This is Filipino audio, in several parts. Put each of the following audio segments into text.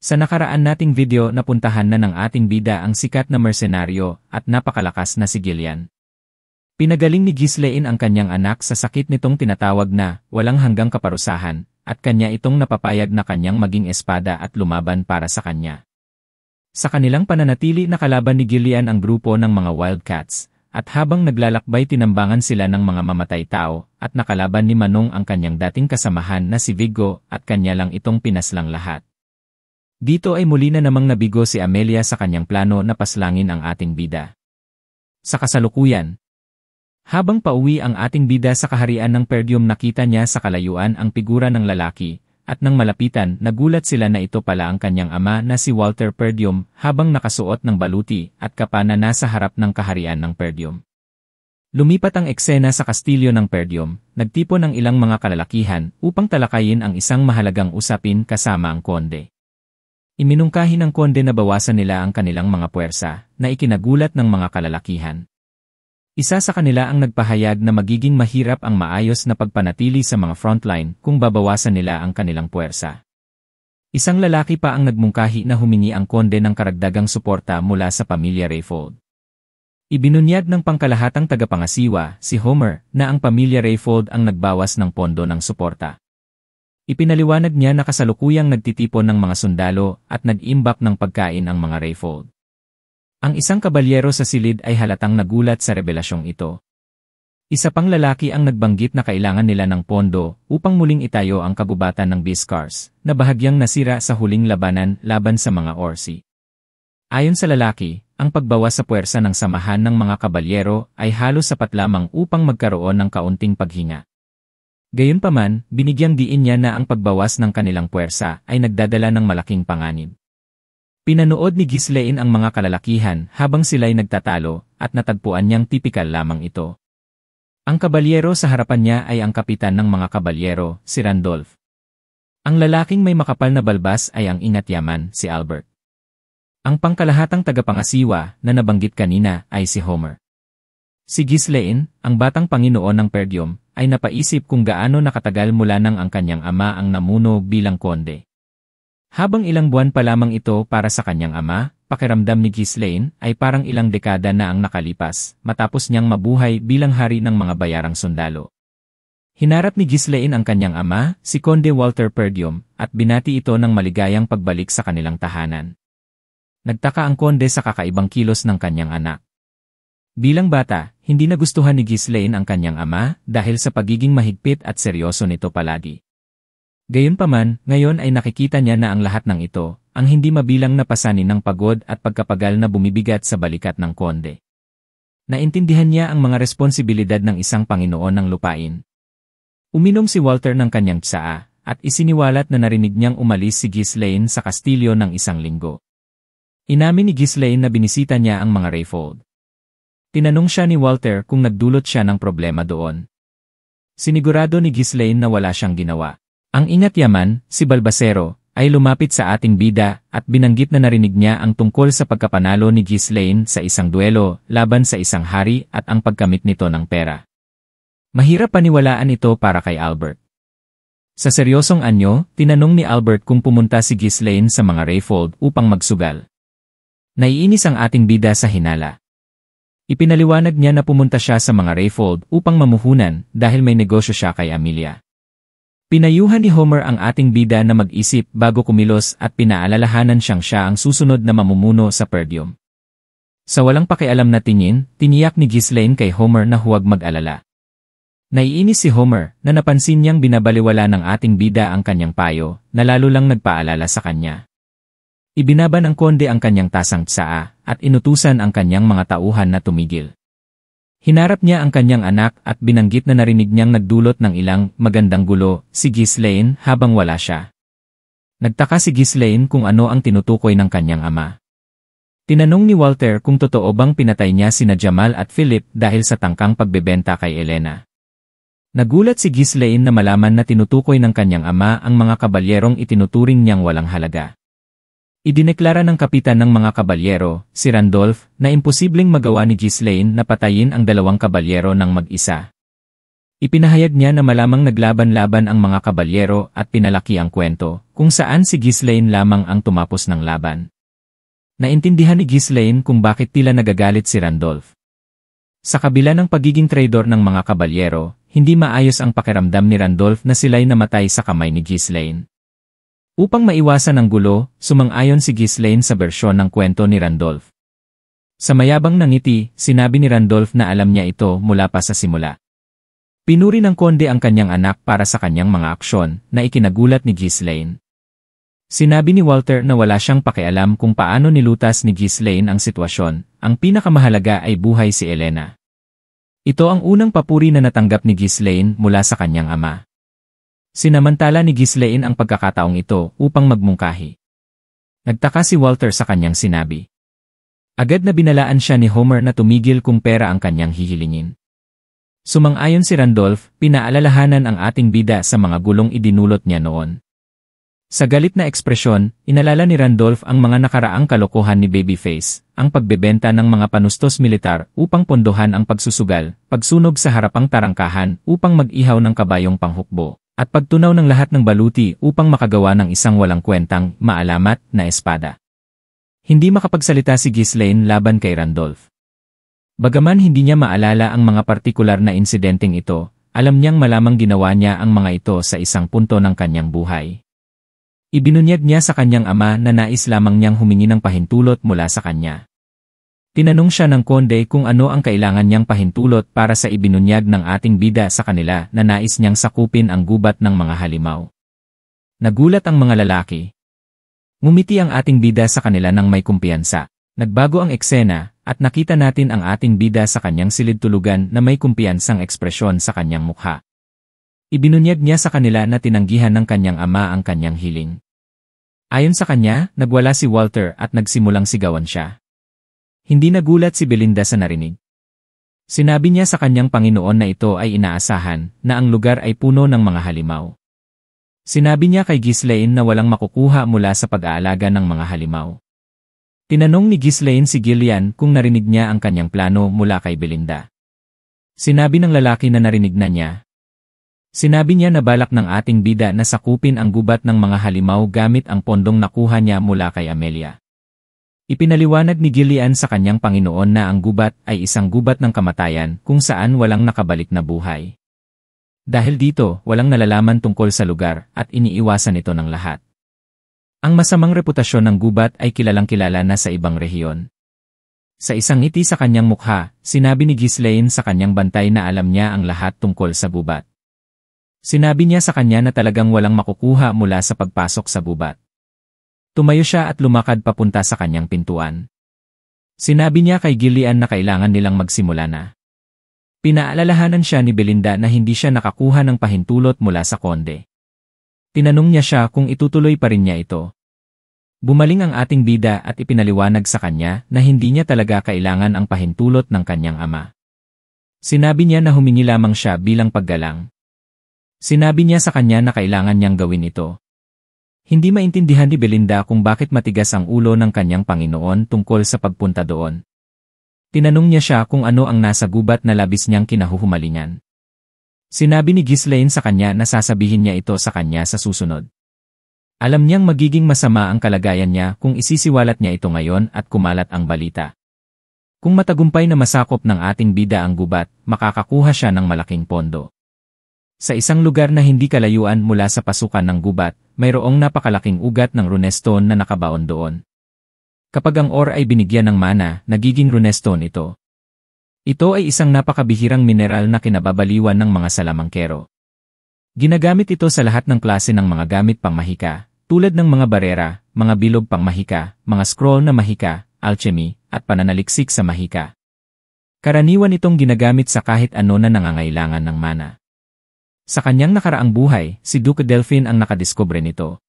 Sa nakaraan nating video napuntahan na ng ating bida ang sikat na mersenaryo at napakalakas na si Gillian. Pinagaling ni Ghislaine ang kanyang anak sa sakit nitong tinatawag na walang hanggang kaparusahan at kanya itong napapayag na kanyang maging espada at lumaban para sa kanya. Sa kanilang pananatili nakalaban ni Gillian ang grupo ng mga Wildcats at habang naglalakbay tinambangan sila ng mga mamatay tao at nakalaban ni Manong ang kanyang dating kasamahan na si Viggo at kanya lang itong pinaslang lahat. Dito ay muli na namang nabigo si Amelia sa kanyang plano na paslangin ang ating bida. Sa kasalukuyan, habang pauwi ang ating bida sa kaharian ng Perdium nakita niya sa kalayuan ang figura ng lalaki, at nang malapitan nagulat sila na ito pala ang kanyang ama na si Walter Perdium habang nakasuot ng baluti at kapa na nasa harap ng kaharian ng Perdium. Lumipat ang eksena sa kastilyo ng Perdium, nagtipon ang ilang mga kalalakihan upang talakayin ang isang mahalagang usapin kasama ang konde. Iminungkahi ng konde na bawasan nila ang kanilang mga puwersa, na ikinagulat ng mga kalalakihan. Isa sa kanila ang nagpahayag na magiging mahirap ang maayos na pagpanatili sa mga frontline kung babawasan nila ang kanilang puwersa. Isang lalaki pa ang nagmungkahi na humingi ang konde ng karagdagang suporta mula sa pamilya Rayfold. Ibinunyag ng pangkalahatang tagapangasiwa, si Homer, na ang pamilya Rayfold ang nagbawas ng pondo ng suporta. Ipinaliwanag niya na kasalukuyang nagtitipon ng mga sundalo at nag-imbak ng pagkain ang mga Rayfold. Ang isang kabalyero sa silid ay halatang nagulat sa rebelasyong ito. Isa pang lalaki ang nagbanggit na kailangan nila ng pondo upang muling itayo ang kagubatan ng Biscars, na bahagyang nasira sa huling labanan laban sa mga Orsi. Ayon sa lalaki, ang pagbawas sa puwersa ng samahan ng mga kabalyero ay halos sapat lamang upang magkaroon ng kaunting paghinga. Gayunpaman, binigyang diin niya na ang pagbawas ng kanilang puwersa ay nagdadala ng malaking panganib. Pinanood ni Ghislaine ang mga kalalakihan habang sila'y nagtatalo at natagpuan niyang tipikal lamang ito. Ang kabalyero sa harapan niya ay ang kapitan ng mga kabalyero, si Randolph. Ang lalaking may makapal na balbas ay ang ingat-yaman, si Albert. Ang pangkalahatang tagapangasiwa na nabanggit kanina ay si Homer. Si Ghislaine, ang batang Panginoon ng Perdium, ay napaisip kung gaano nakatagal mula nang ang kanyang ama ang namuno bilang konde. Habang ilang buwan pa lamang ito para sa kanyang ama, pakiramdam ni Ghislaine ay parang ilang dekada na ang nakalipas matapos niyang mabuhay bilang hari ng mga bayarang sundalo. Hinarap ni Ghislaine ang kanyang ama, si Conde Walter Perdium, at binati ito ng maligayang pagbalik sa kanilang tahanan. Nagtaka ang konde sa kakaibang kilos ng kanyang anak. Bilang bata, hindi nagustuhan ni Ghislaine ang kanyang ama dahil sa pagiging mahigpit at seryoso nito palagi. Gayunpaman, ngayon ay nakikita niya na ang lahat ng ito, ang hindi mabilang na pasanin ng pagod at pagkapagal na bumibigat sa balikat ng konde. Naintindihan niya ang mga responsibilidad ng isang Panginoon ng lupain. Uminom si Walter ng kanyang tsaa, at isiniwalat na narinig niyang umalis si Ghislaine sa kastilyo ng isang linggo. Inamin ni Ghislaine na binisita niya ang mga Rayfold. Tinanong siya ni Walter kung nagdulot siya ng problema doon. Sinigurado ni Ghislaine na wala siyang ginawa. Ang ingat-yaman, si Balbasero, ay lumapit sa ating bida at binanggit na narinig niya ang tungkol sa pagkapanalo ni Ghislaine sa isang duelo laban sa isang hari at ang pagkamit nito ng pera. Mahirap paniwalaan ito para kay Albert. Sa seryosong anyo, tinanong ni Albert kung pumunta si Ghislaine sa mga Rayfold upang magsugal. Naiinis ang ating bida sa hinala. Ipinaliwanag niya na pumunta siya sa mga Rayfold upang mamuhunan dahil may negosyo siya kay Amelia. Pinayuhan ni Homer ang ating bida na mag-isip bago kumilos at pinaalalahanan siya ang susunod na mamumuno sa Perdium. Sa walang pakialam na tingin, tiniyak ni Ghislaine kay Homer na huwag mag-alala. Naiinis si Homer na napansin niyang binabaliwala ng ating bida ang kanyang payo na lalo lang nagpaalala sa kanya. Ibinaba ng konde ang kanyang tasang tsaa at inutusan ang kanyang mga tauhan na tumigil. Hinarap niya ang kanyang anak at binanggit na narinig niyang nagdulot ng ilang magandang gulo si Ghislaine habang wala siya. Nagtaka si Ghislaine kung ano ang tinutukoy ng kanyang ama. Tinanong ni Walter kung totoo bang pinatay niya sina Jamal at Philip dahil sa tangkang pagbebenta kay Elena. Nagulat si Ghislaine na malaman na tinutukoy ng kanyang ama ang mga kabalyerong itinuturing niyang walang halaga. Idineklara ng kapitan ng mga kabalyero, si Randolph, na imposibleng magawa ni Ghislaine na patayin ang dalawang kabalyero ng mag-isa. Ipinahayag niya na malamang naglaban-laban ang mga kabalyero at pinalaki ang kwento, kung saan si Ghislaine lamang ang tumapos ng laban. Naintindihan ni Ghislaine kung bakit tila nagagalit si Randolph. Sa kabila ng pagiging traidor ng mga kabalyero, hindi maayos ang pakiramdam ni Randolph na sila'y namatay sa kamay ni Ghislaine. Upang maiwasan ang gulo, sumang-ayon si Ghislaine sa bersyon ng kwento ni Randolph. Sa mayabang na ngiti, sinabi ni Randolph na alam niya ito mula pa sa simula. Pinuri ng konde ang kanyang anak para sa kanyang mga aksyon na ikinagulat ni Ghislaine. Sinabi ni Walter na wala siyang pakialam kung paano nilutas ni Ghislaine ang sitwasyon, ang pinakamahalaga ay buhay si Elena. Ito ang unang papuri na natanggap ni Ghislaine mula sa kanyang ama. Sinamantala ni Ghislaine ang pagkakataong ito upang magmungkahi. Nagtaka si Walter sa kanyang sinabi. Agad na binalaan siya ni Homer na tumigil kung pera ang kanyang hihilingin. Sumang-ayon si Randolph, pinaalalahanan ang ating bida sa mga gulong idinulot niya noon. Sa galit na ekspresyon, inalala ni Randolph ang mga nakaraang kalokohan ni Babyface, ang pagbebenta ng mga panustos militar upang pondohan ang pagsusugal, pagsunog sa harapang tarangkahan upang mag-ihaw ng kabayong panghukbo, at pagtunaw ng lahat ng baluti upang makagawa ng isang walang kwentang, maalamat na espada. Hindi makapagsalita si Ghislaine laban kay Randolph. Bagaman hindi niya maalala ang mga partikular na insidenteng ito, alam niyang malamang ginawa niya ang mga ito sa isang punto ng kanyang buhay. Ibinunyag niya sa kanyang ama na nais lamang niyang humingi ng pahintulot mula sa kanya. Tinanong siya ng konde kung ano ang kailangan niyang pahintulot para sa ibinunyag ng ating bida sa kanila na nais niyang sakupin ang gubat ng mga halimaw. Nagulat ang mga lalaki. Ngumiti ang ating bida sa kanila ng may kumpiyansa. Nagbago ang eksena, at nakita natin ang ating bida sa kanyang silid-tulugan na may kumpiyansang ekspresyon sa kanyang mukha. Ibinunyag niya sa kanila na tinanggihan ng kanyang ama ang kanyang hiling. Ayon sa kanya, nagwala si Walter at nagsimulang sigawan siya. Hindi nagulat si Belinda sa narinig. Sinabi niya sa kanyang Panginoon na ito ay inaasahan, na ang lugar ay puno ng mga halimaw. Sinabi niya kay Ghislaine na walang makukuha mula sa pag-aalaga ng mga halimaw. Tinanong ni Ghislaine si Gillian kung narinig niya ang kanyang plano mula kay Belinda. Sinabi ng lalaki na narinig na niya. Sinabi niya na balak ng ating bida na sakupin ang gubat ng mga halimaw gamit ang pondong nakuha niya mula kay Amelia. Ipinaliwanag ni Gillian sa kanyang Panginoon na ang gubat ay isang gubat ng kamatayan kung saan walang nakabalik na buhay. Dahil dito, walang nalalaman tungkol sa lugar at iniiwasan ito ng lahat. Ang masamang reputasyon ng gubat ay kilalang-kilala na sa ibang rehiyon. Sa isang ngiti sa kanyang mukha, sinabi ni Ghislaine sa kanyang bantay na alam niya ang lahat tungkol sa gubat. Sinabi niya sa kanya na talagang walang makukuha mula sa pagpasok sa gubat. Tumayo siya at lumakad papunta sa kanyang pintuan. Sinabi niya kay Gillian na kailangan nilang magsimula na. Pinaalalahanan siya ni Belinda na hindi siya nakakuha ng pahintulot mula sa konde. Tinanong niya siya kung itutuloy pa rin niya ito. Bumaling ang ating bida at ipinaliwanag sa kanya na hindi niya talaga kailangan ang pahintulot ng kanyang ama. Sinabi niya na humingi lamang siya bilang paggalang. Sinabi niya sa kanya na kailangan niyang gawin ito. Hindi maintindihan ni Belinda kung bakit matigas ang ulo ng kanyang Panginoon tungkol sa pagpunta doon. Tinanong niya siya kung ano ang nasa gubat na labis niyang kinahuhumalingan. Sinabi ni Ghislaine sa kanya na sasabihin niya ito sa kanya sa susunod. Alam niyang magiging masama ang kalagayan niya kung isisiwalat niya ito ngayon at kumalat ang balita. Kung matagumpay na masakop ng ating bida ang gubat, makakakuha siya ng malaking pondo. Sa isang lugar na hindi kalayuan mula sa pasukan ng gubat, mayroong napakalaking ugat ng runestone na nakabaon doon. Kapag ang ore ay binigyan ng mana, nagiging runestone ito. Ito ay isang napakabihirang mineral na kinababaliwan ng mga salamangkero. Ginagamit ito sa lahat ng klase ng mga gamit pangmahika, tulad ng mga barera, mga bilog pangmahika, mga scroll na mahika, alchemy, at pananaliksik sa mahika. Karaniwan itong ginagamit sa kahit ano na nangangailangan ng mana. Sa kanyang nakaraang buhay, si Duke Delphine ang nakadiskubre nito.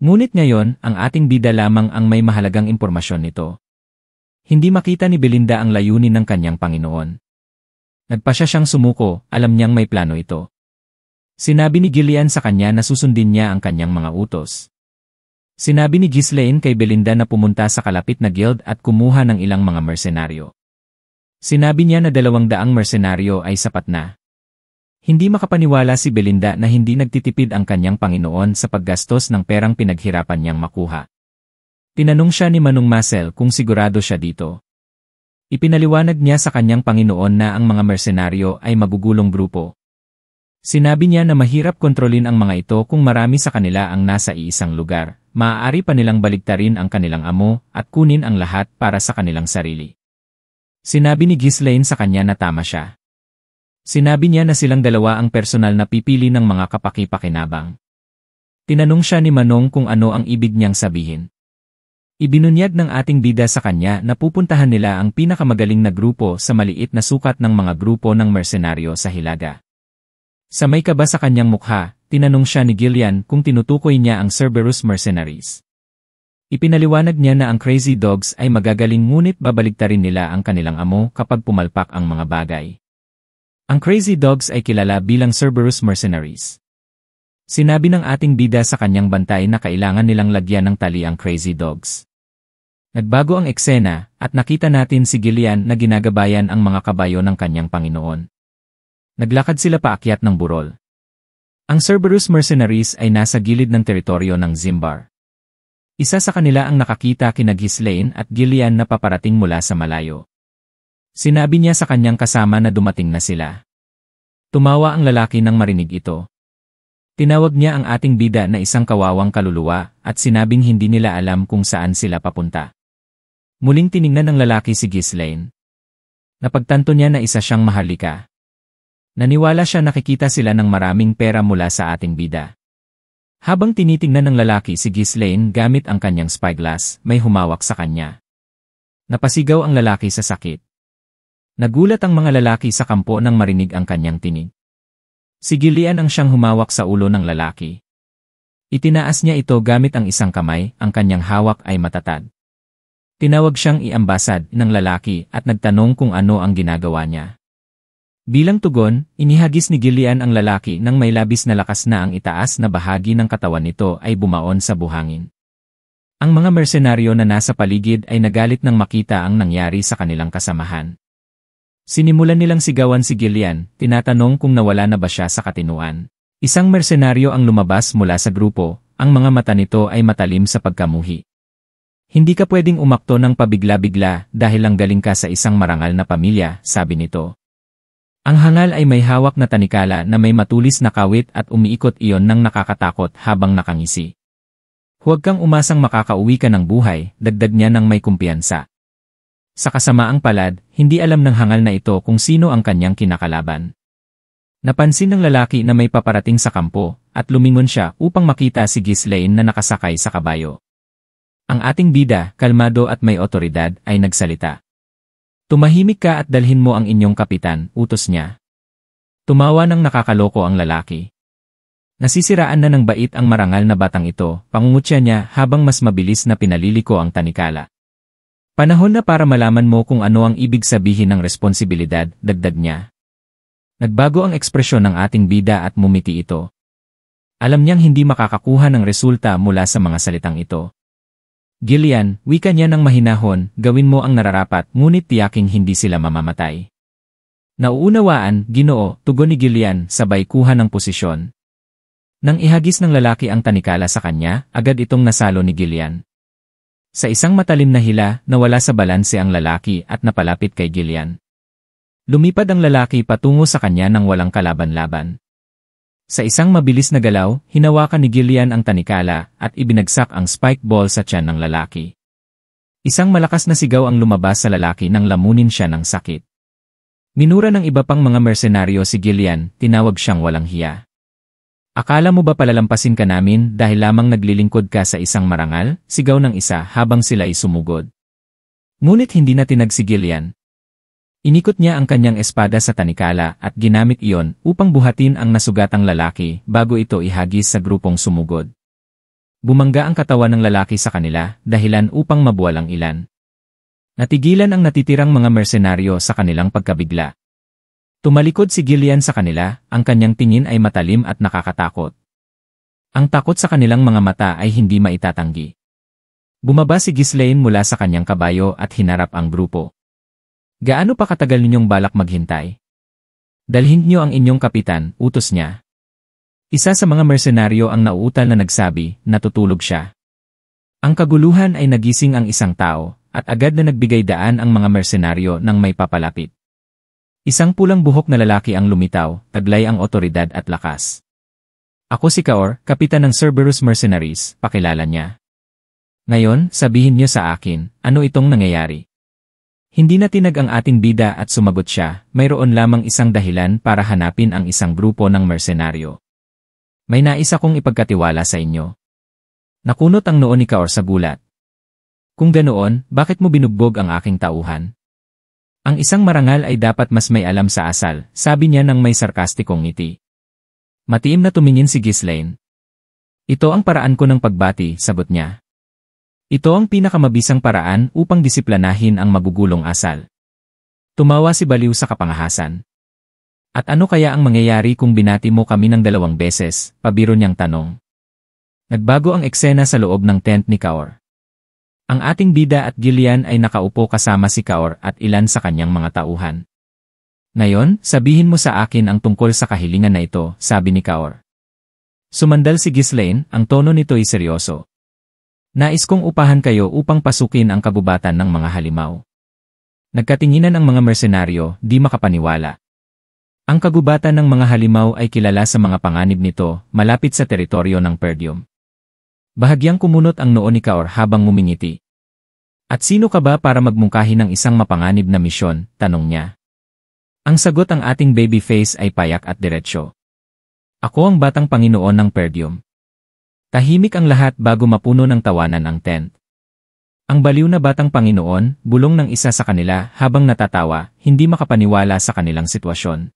Ngunit ngayon, ang ating bida lamang ang may mahalagang impormasyon nito. Hindi makita ni Belinda ang layunin ng kanyang Panginoon. Nagpasya siyang sumuko, alam niyang may plano ito. Sinabi ni Gillian sa kanya na susundin niya ang kanyang mga utos. Sinabi ni Ghislaine kay Belinda na pumunta sa kalapit na guild at kumuha ng ilang mga mersenaryo. Sinabi niya na 200 mersenaryo ay sapat na. Hindi makapaniwala si Belinda na hindi nagtitipid ang kanyang Panginoon sa paggastos ng perang pinaghirapan niyang makuha. Tinanong siya ni Manong Marcel kung sigurado siya dito. Ipinaliwanag niya sa kanyang Panginoon na ang mga mersenaryo ay magugulong grupo. Sinabi niya na mahirap kontrolin ang mga ito kung marami sa kanila ang nasa iisang lugar. Maaari pa nilang baligtarin ang kanilang amo at kunin ang lahat para sa kanilang sarili. Sinabi ni Ghislaine sa kanya na tama siya. Sinabi niya na silang dalawa ang personal na pipili ng mga kapaki-pakinabang. Tinanong siya ni Manong kung ano ang ibig niyang sabihin. Ibinunyag ng ating bida sa kanya na pupuntahan nila ang pinakamagaling na grupo sa maliit na sukat ng mga grupo ng mersenaryo sa Hilaga. Sa may kaba sa kanyang mukha, tinanong siya ni Gillian kung tinutukoy niya ang Cerberus Mercenaries. Ipinaliwanag niya na ang Crazy Dogs ay magagaling ngunit babaligtarin nila ang kanilang amo kapag pumalpak ang mga bagay. Ang Crazy Dogs ay kilala bilang Cerberus Mercenaries. Sinabi ng ating bida sa kanyang bantay na kailangan nilang lagyan ng tali ang Crazy Dogs. Nagbago ang eksena at nakita natin si Gillian na ginagabayan ang mga kabayo ng kanyang Panginoon. Naglakad sila paakyat ng burol. Ang Cerberus Mercenaries ay nasa gilid ng teritoryo ng Zimbar. Isa sa kanila ang nakakita kina Ghislaine at Gillian na paparating mula sa malayo. Sinabi niya sa kanyang kasama na dumating na sila. Tumawa ang lalaki nang marinig ito. Tinawag niya ang ating bida na isang kawawang kaluluwa at sinabing hindi nila alam kung saan sila papunta. Muling tiningnan ng lalaki si Ghislaine. Napagtanto niya na isa siyang maharlika. Naniwala siya nakikita sila ng maraming pera mula sa ating bida. Habang tinitingnan ng lalaki si Ghislaine gamit ang kanyang spyglass, may humawak sa kanya. Napasigaw ang lalaki sa sakit. Nagulat ang mga lalaki sa kampo nang marinig ang kanyang tinig. Si Gillian ang siyang humawak sa ulo ng lalaki. Itinaas niya ito gamit ang isang kamay, ang kanyang hawak ay matatag. Tinawag siyang iambasad ng lalaki at nagtanong kung ano ang ginagawa niya. Bilang tugon, inihagis ni Gillian ang lalaki nang may labis na lakas na ang itaas na bahagi ng katawan nito ay bumaon sa buhangin. Ang mga mersenaryo na nasa paligid ay nagalit nang makita ang nangyari sa kanilang kasamahan. Sinimulan nilang sigawan si Gillian, tinatanong kung nawala na ba siya sa katinuan. Isang mersenaryo ang lumabas mula sa grupo, ang mga mata nito ay matalim sa pagkamuhi. Hindi ka pwedeng umakto ng pabigla-bigla dahil lang galing ka sa isang marangal na pamilya, sabi nito. Ang hangal ay may hawak na tanikala na may matulis na kawit at umiikot iyon ng nakakatakot habang nakangisi. Huwag kang umasang makakauwi ka ng buhay, dagdag niya ng may kumpiyansa. Sa kasamaang palad, hindi alam ng hangal na ito kung sino ang kanyang kinakalaban. Napansin ng lalaki na may paparating sa kampo, at lumingon siya upang makita si Ghislaine na nakasakay sa kabayo. Ang ating bida, kalmado at may otoridad, ay nagsalita. Tumahimik ka at dalhin mo ang inyong kapitan, utos niya. Tumawa ng nakakaloko ang lalaki. Nasisiraan na ng bait ang marangal na batang ito, pangungutya niya habang mas mabilis na pinaliliko ang tanikala. Panahon na para malaman mo kung ano ang ibig sabihin ng responsibilidad, dagdag niya. Nagbago ang ekspresyon ng ating bida at mumiti ito. Alam niyang hindi makakakuha ng resulta mula sa mga salitang ito. Gillian, wika niya ng mahinahon, gawin mo ang nararapat ngunit tiyaking hindi sila mamamatay. Nauunawaan, Ginoo, tugon ni Gillian, sabay kuha ng posisyon. Nang ihagis ng lalaki ang tanikala sa kanya, agad itong nasalo ni Gillian. Sa isang matalim na hila, nawala sa balanse ang lalaki at napalapit kay Gillian. Lumipad ang lalaki patungo sa kanya nang walang kalaban-laban. Sa isang mabilis na galaw, hinawakan ni Gillian ang tanikala at ibinagsak ang spike ball sa tiyan ng lalaki. Isang malakas na sigaw ang lumabas sa lalaki nang lamunin siya ng sakit. Minura ng iba pang mga mersenaryo si Gillian, tinawag siyang walang hiya. Akala mo ba palalampasin ka namin dahil lamang naglilingkod ka sa isang marangal? Sigaw ng isa habang sila ay sumugod. Ngunit hindi na tinag si Gillian. Inikot niya ang kanyang espada sa tanikala at ginamit iyon upang buhatin ang nasugatang lalaki bago ito ihagis sa grupong sumugod. Bumangga ang katawan ng lalaki sa kanila, dahilan upang mabuwalang ilan. Natigilan ang natitirang mga mersenaryo sa kanilang pagkabigla. Tumalikod si Gillian sa kanila, ang kanyang tingin ay matalim at nakakatakot. Ang takot sa kanilang mga mata ay hindi maitatanggi. Bumaba si Ghislaine mula sa kanyang kabayo at hinarap ang grupo. Gaano pa katagal ninyong balak maghintay? Dalhin niyo ang inyong kapitan, utos niya. Isa sa mga mersenaryo ang nauutal na nagsabi, natutulog siya. Ang kaguluhan ay nagising ang isang tao, at agad na nagbigay daan ang mga mersenaryo nang may papalapit. Isang pulang buhok na lalaki ang lumitaw, taglay ang otoridad at lakas. Ako si Kaor, kapitan ng Cerberus Mercenaries, pakilala niya. Ngayon, sabihin niyo sa akin, ano itong nangyayari? Hindi na tinag ang ating bida at sumagot siya, mayroon lamang isang dahilan para hanapin ang isang grupo ng mersenaryo. May nais akong ipagkatiwala sa inyo. Nakunot ang noo ni Kaor sa gulat. Kung ganoon, bakit mo binugbog ang aking tauhan? Ang isang marangal ay dapat mas may alam sa asal, sabi niya nang may sarkastikong ngiti. Matiim na tumingin si Ghislaine. Ito ang paraan ko ng pagbati, sagot niya. Ito ang pinakamabisang paraan upang disiplinahin ang magugulong asal. Tumawa si Baliw sa kapangahasan. At ano kaya ang mangyayari kung binati mo kami ng 2 beses, pabiro niyang tanong. Nagbago ang eksena sa loob ng tent ni Kaor. Ang ating bida at Gillian ay nakaupo kasama si Kaor at ilan sa kanyang mga tauhan. Ngayon, sabihin mo sa akin ang tungkol sa kahilingan na ito, sabi ni Kaor. Sumandal si Ghislaine, ang tono nito ay seryoso. Nais kong upahan kayo upang pasukin ang kagubatan ng mga halimaw. Nagkatinginan ang mga mersenaryo, di makapaniwala. Ang kagubatan ng mga halimaw ay kilala sa mga panganib nito, malapit sa teritoryo ng Perdium. Bahagyang kumunot ang noo ni Kaor habang ngumingiti. At sino ka ba para magmungkahi ng isang mapanganib na misyon, tanong niya. Ang sagot ang ating babyface ay payak at diretsyo. Ako ang batang Panginoon ng Perdium. Tahimik ang lahat bago mapuno ng tawanan ang tent. Ang baliw na batang Panginoon, bulong ng isa sa kanila habang natatawa, hindi makapaniwala sa kanilang sitwasyon.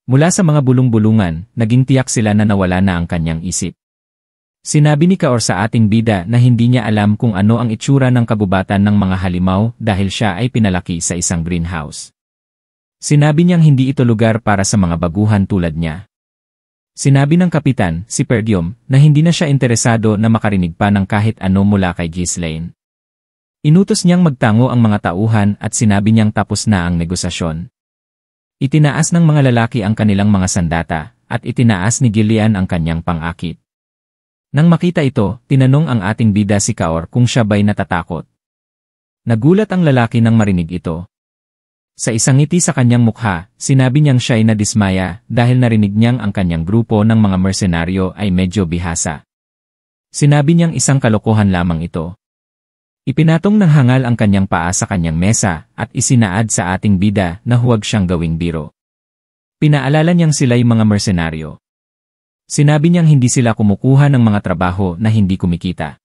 Mula sa mga bulong-bulungan, naging tiyak sila na nawala na ang kanyang isip. Sinabi ni Kaor sa ating bida na hindi niya alam kung ano ang itsura ng kagubatan ng mga halimaw dahil siya ay pinalaki sa isang greenhouse. Sinabi niyang hindi ito lugar para sa mga baguhan tulad niya. Sinabi ng kapitan, si Perdium, na hindi na siya interesado na makarinig pa ng kahit ano mula kay Ghislaine. Inutos niyang magtango ang mga tauhan at sinabi niyang tapos na ang negosasyon. Itinaas ng mga lalaki ang kanilang mga sandata, at itinaas ni Gillian ang kanyang pang-akit. Nang makita ito, tinanong ang ating bida si Kaor kung siya ba'y natatakot. Nagulat ang lalaki nang marinig ito. Sa isang ngiti sa kanyang mukha, sinabi niyang siya'y nadismaya dahil narinig niyang ang kanyang grupo ng mga mersenaryo ay medyo bihasa. Sinabi niyang isang kalokohan lamang ito. Ipinatong ng hangal ang kanyang paa sa kanyang mesa at isinaad sa ating bida na huwag siyang gawing biro. Pinaalala niyang sila'y mga mersenaryo. Sinabi niyang hindi sila kumukuha ng mga trabaho na hindi kumikita.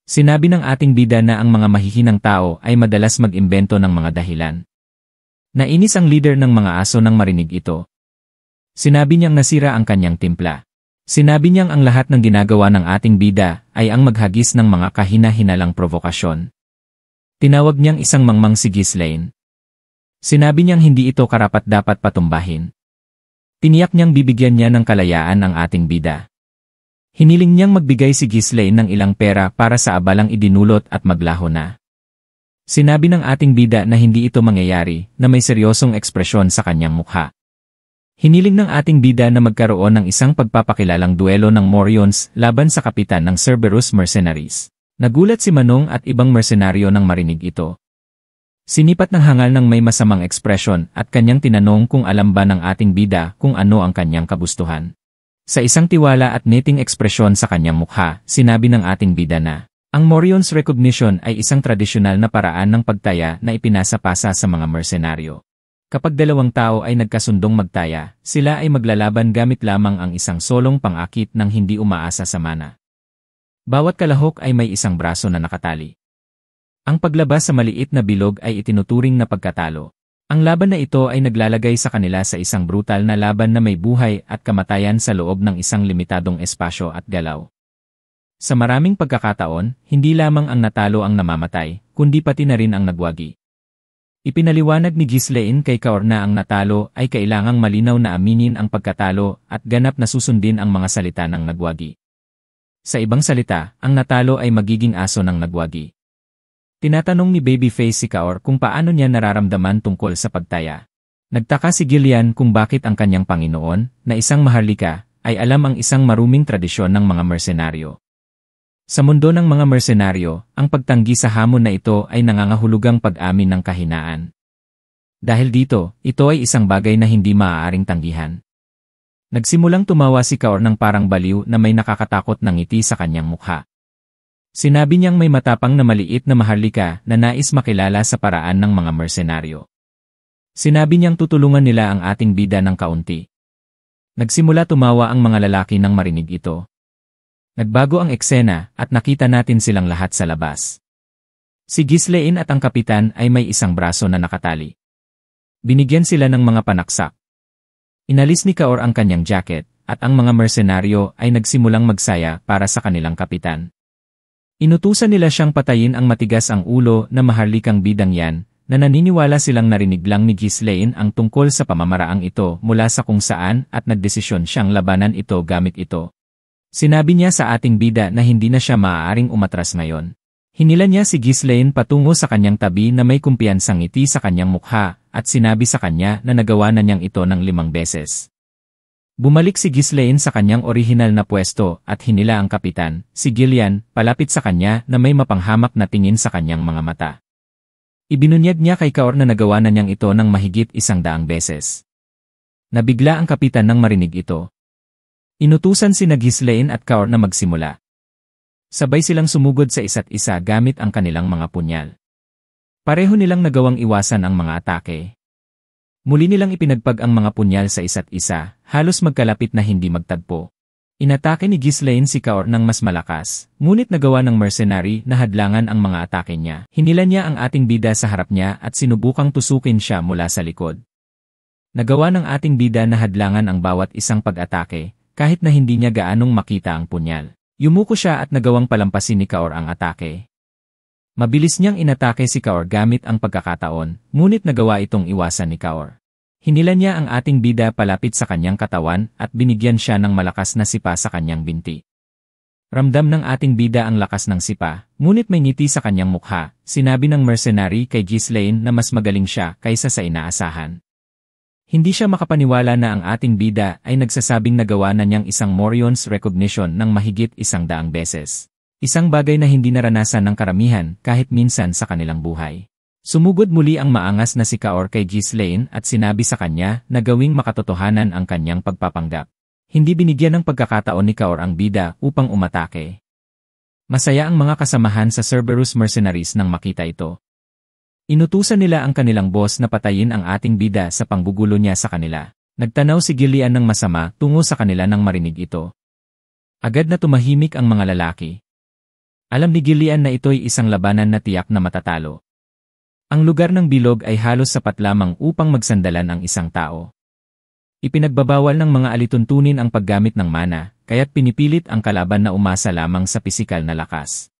Sinabi ng ating bida na ang mga mahihinang tao ay madalas mag-imbento ng mga dahilan. Nainis ang leader ng mga aso nang marinig ito. Sinabi niyang nasira ang kanyang timpla. Sinabi niyang ang lahat ng ginagawa ng ating bida ay ang maghagis ng mga kahina-hinalang provokasyon. Tinawag niyang isang mangmang si Ghislaine. Sinabi niyang hindi ito karapat-dapat patumbahin. Tiniyak niyang bibigyan niya ng kalayaan ang ating bida. Hiniling niyang magbigay si Ghislaine ng ilang pera para sa abalang idinulot at maglaho na. Sinabi ng ating bida na hindi ito mangyayari, na may seryosong ekspresyon sa kanyang mukha. Hiniling ng ating bida na magkaroon ng isang pagpapakilalang duelo ng Morions laban sa kapitan ng Cerberus Mercenaries. Nagulat si Manong at ibang mersenaryo nang marinig ito. Sinipat ng hangal ng may masamang ekspresyon at kanyang tinanong kung alam ba ng ating bida kung ano ang kanyang kagustuhan. Sa isang tiwala at neting ekspresyon sa kanyang mukha, sinabi ng ating bida na, ang Morion's recognition ay isang tradisyonal na paraan ng pagtaya na ipinasa-pasa sa mga mersenaryo. Kapag 2 tao ay nagkasundong magtaya, sila ay maglalaban gamit lamang ang isang solong pang-akit nang hindi umaasa sa mana. Bawat kalahok ay may isang braso na nakatali. Ang paglabas sa maliit na bilog ay itinuturing na pagkatalo. Ang laban na ito ay naglalagay sa kanila sa isang brutal na laban na may buhay at kamatayan sa loob ng isang limitadong espasyo at galaw. Sa maraming pagkakataon, hindi lamang ang natalo ang namamatay, kundi pati na rin ang nagwagi. Ipinaliwanag ni Ghislaine kay Kaor na ang natalo ay kailangang malinaw na aminin ang pagkatalo at ganap na susundin ang mga salita ng nagwagi. Sa ibang salita, ang natalo ay magiging aso ng nagwagi. Tinatanong ni Babyface si Kaor kung paano niya nararamdaman tungkol sa pagtaya. Nagtaka si Gillian kung bakit ang kanyang Panginoon, na isang maharlika, ay alam ang isang maruming tradisyon ng mga mersenaryo. Sa mundo ng mga mersenaryo, ang pagtanggi sa hamon na ito ay nangangahulugang pag-amin ng kahinaan. Dahil dito, ito ay isang bagay na hindi maaaring tanggihan. Nagsimulang tumawa si Kaor ng parang baliw na may nakakatakot na ngiti sa kanyang mukha. Sinabi niyang may matapang na maliit na maharlika na nais makilala sa paraan ng mga mersenaryo. Sinabi niyang tutulungan nila ang ating bida ng kaunti. Nagsimula tumawa ang mga lalaki nang marinig ito. Nagbago ang eksena at nakita natin silang lahat sa labas. Si Ghislaine at ang kapitan ay may isang braso na nakatali. Binigyan sila ng mga panaksak. Inalis ni Kaor ang kanyang jacket at ang mga mersenaryo ay nagsimulang magsaya para sa kanilang kapitan. Inutusan nila siyang patayin ang matigas ang ulo na maharlikang bidang yan, na naniniwala silang narinig lang ni Ghislaine ang tungkol sa pamamaraang ito mula sa kung saan at nagdesisyon siyang labanan ito gamit ito. Sinabi niya sa ating bida na hindi na siya maaaring umatras ngayon. Hinila niya si Ghislaine patungo sa kanyang tabi na may kumpiyansang ngiti sa kanyang mukha at sinabi sa kanya na nagawa na niyang ito ng 5 beses. Bumalik si Ghislaine sa kanyang orihinal na pwesto at hinila ang kapitan, si Gillian, palapit sa kanya na may mapanghamak na tingin sa kanyang mga mata. Ibinunyag niya kay Kaor na nagawa na niyang ito ng mahigit 100 beses. Nabigla ang kapitan nang marinig ito. Inutusan sina Ghislaine at Kaor na magsimula. Sabay silang sumugod sa isa't isa gamit ang kanilang mga punyal. Pareho nilang nagawang iwasan ang mga atake. Muli nilang ipinagpag ang mga punyal sa isa't isa, halos magkalapit na hindi magtagpo. Inatake ni Ghislaine si Kaor ng mas malakas, ngunit nagawa ng mercenary na hadlangan ang mga atake niya. Hinila niya ang ating bida sa harap niya at sinubukang tusukin siya mula sa likod. Nagawa ng ating bida na hadlangan ang bawat isang pag-atake, kahit na hindi niya gaanong makita ang punyal. Yumuko siya at nagawang palampasin ni Kaor ang atake. Mabilis niyang inatake si Kaor gamit ang pagkakataon, ngunit nagawa itong iwasan ni Kaor. Hinila niya ang ating bida palapit sa kanyang katawan at binigyan siya ng malakas na sipa sa kanyang binti. Ramdam ng ating bida ang lakas ng sipa, ngunit may ngiti sa kanyang mukha. Sinabi ng mercenary kay Ghislaine na mas magaling siya kaysa sa inaasahan. Hindi siya makapaniwala na ang ating bida ay nagsasabing nagawa na niyang isang Morion's recognition ng mahigit 100 beses. Isang bagay na hindi naranasan ng karamihan kahit minsan sa kanilang buhay. Sumugod muli ang maangas na si Kaor kay Ghislaine at sinabi sa kanya na gawing makatotohanan ang kanyang pagpapanggap. Hindi binigyan ng pagkakataon ni Kaor ang bida upang umatake. Masaya ang mga kasamahan sa Cerberus Mercenaries nang makita ito. Inutusan nila ang kanilang boss na patayin ang ating bida sa panggugulo niya sa kanila. Nagtanaw si Gillian ng masama tungo sa kanila nang marinig ito. Agad na tumahimik ang mga lalaki. Alam ni Gillian na ito'y isang labanan na tiyak na matatalo. Ang lugar ng bilog ay halos sapat lamang upang magsandalan ang isang tao. Ipinagbabawal ng mga alituntunin ang paggamit ng mana, kaya't pinipilit ang kalaban na umasa lamang sa pisikal na lakas.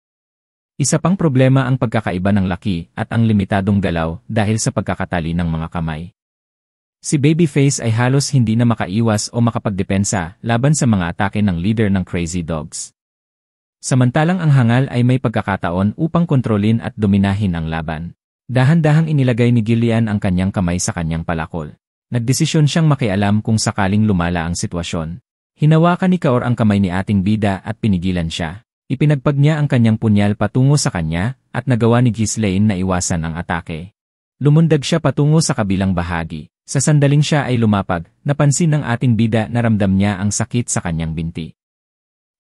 Isa pang problema ang pagkakaiba ng laki at ang limitadong galaw dahil sa pagkakatali ng mga kamay. Si Babyface ay halos hindi na makaiwas o makapagdepensa laban sa mga atake ng leader ng Crazy Dogs. Samantalang ang hangal ay may pagkakataon upang kontrolin at dominahin ang laban. Dahan-dahang inilagay ni Gillian ang kanyang kamay sa kanyang palakol. Nagdesisyon siyang makialam kung sakaling lumala ang sitwasyon. Hinawakan ni Kaor ang kamay ni ating bida at pinigilan siya. Ipinagpag niya ang kanyang punyal patungo sa kanya at nagawa ni Ghislaine na iwasan ang atake. Lumundag siya patungo sa kabilang bahagi. Sa sandaling siya ay lumapag, napansin ng ating bida na ramdam niya ang sakit sa kanyang binti.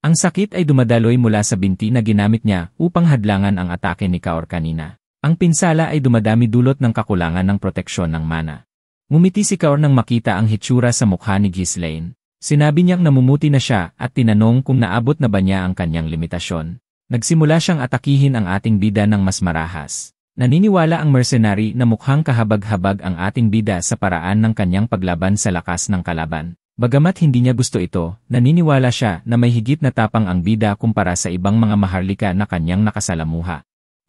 Ang sakit ay dumadaloy mula sa binti na ginamit niya upang hadlangan ang atake ni Kaor kanina. Ang pinsala ay dumadami dulot ng kakulangan ng proteksyon ng mana. Ngumiti si Kaor nang makita ang hitsura sa mukha ni Ghislaine. Sinabi niyang namumuti na siya at tinanong kung naabot na ba niya ang kanyang limitasyon. Nagsimula siyang atakihin ang ating bida ng mas marahas. Naniniwala ang mercenary na mukhang kahabag-habag ang ating bida sa paraan ng kanyang paglaban sa lakas ng kalaban. Bagamat hindi niya gusto ito, naniniwala siya na may higit na tapang ang bida kumpara sa ibang mga maharlika na kanyang nakasalamuha.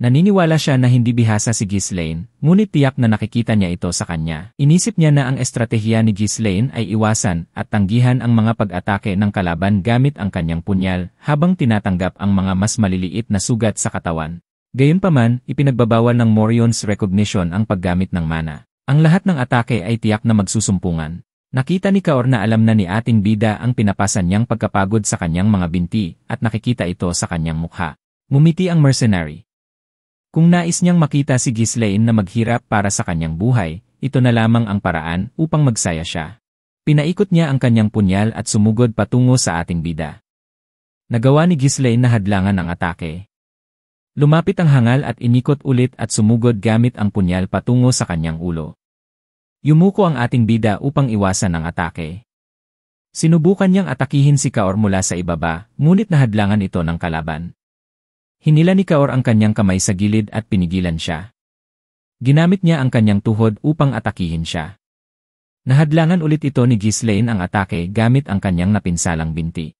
Naniniwala siya na hindi bihasa si Ghislaine, ngunit tiyak na nakikita niya ito sa kanya. Inisip niya na ang estratehiya ni Ghislaine ay iwasan at tanggihan ang mga pag-atake ng kalaban gamit ang kanyang punyal habang tinatanggap ang mga mas maliliit na sugat sa katawan. Gayunpaman, ipinagbabawal ng Morion's recognition ang paggamit ng mana. Ang lahat ng atake ay tiyak na magsusumpungan. Nakita ni Kaor na alam na ni ating bida ang pinapasan niyang pagkapagod sa kanyang mga binti at nakikita ito sa kanyang mukha. Ngumiti ang mercenary. Kung nais niyang makita si Ghislaine na maghirap para sa kanyang buhay, ito na lamang ang paraan upang magsaya siya. Pinaikot niya ang kanyang punyal at sumugod patungo sa ating bida. Nagawa ni Ghislaine na hadlangan ang atake. Lumapit ang hangal at inikot ulit at sumugod gamit ang punyal patungo sa kanyang ulo. Yumuko ang ating bida upang iwasan ang atake. Sinubukan niyang atakihin si Kaor mula sa ibaba, ngunit nahadlangan ito ng kalaban. Hinila ni Kaor ang kanyang kamay sa gilid at pinigilan siya. Ginamit niya ang kanyang tuhod upang atakihin siya. Nahadlangan ulit ito ni Ghislaine ang atake gamit ang kanyang napinsalang binti.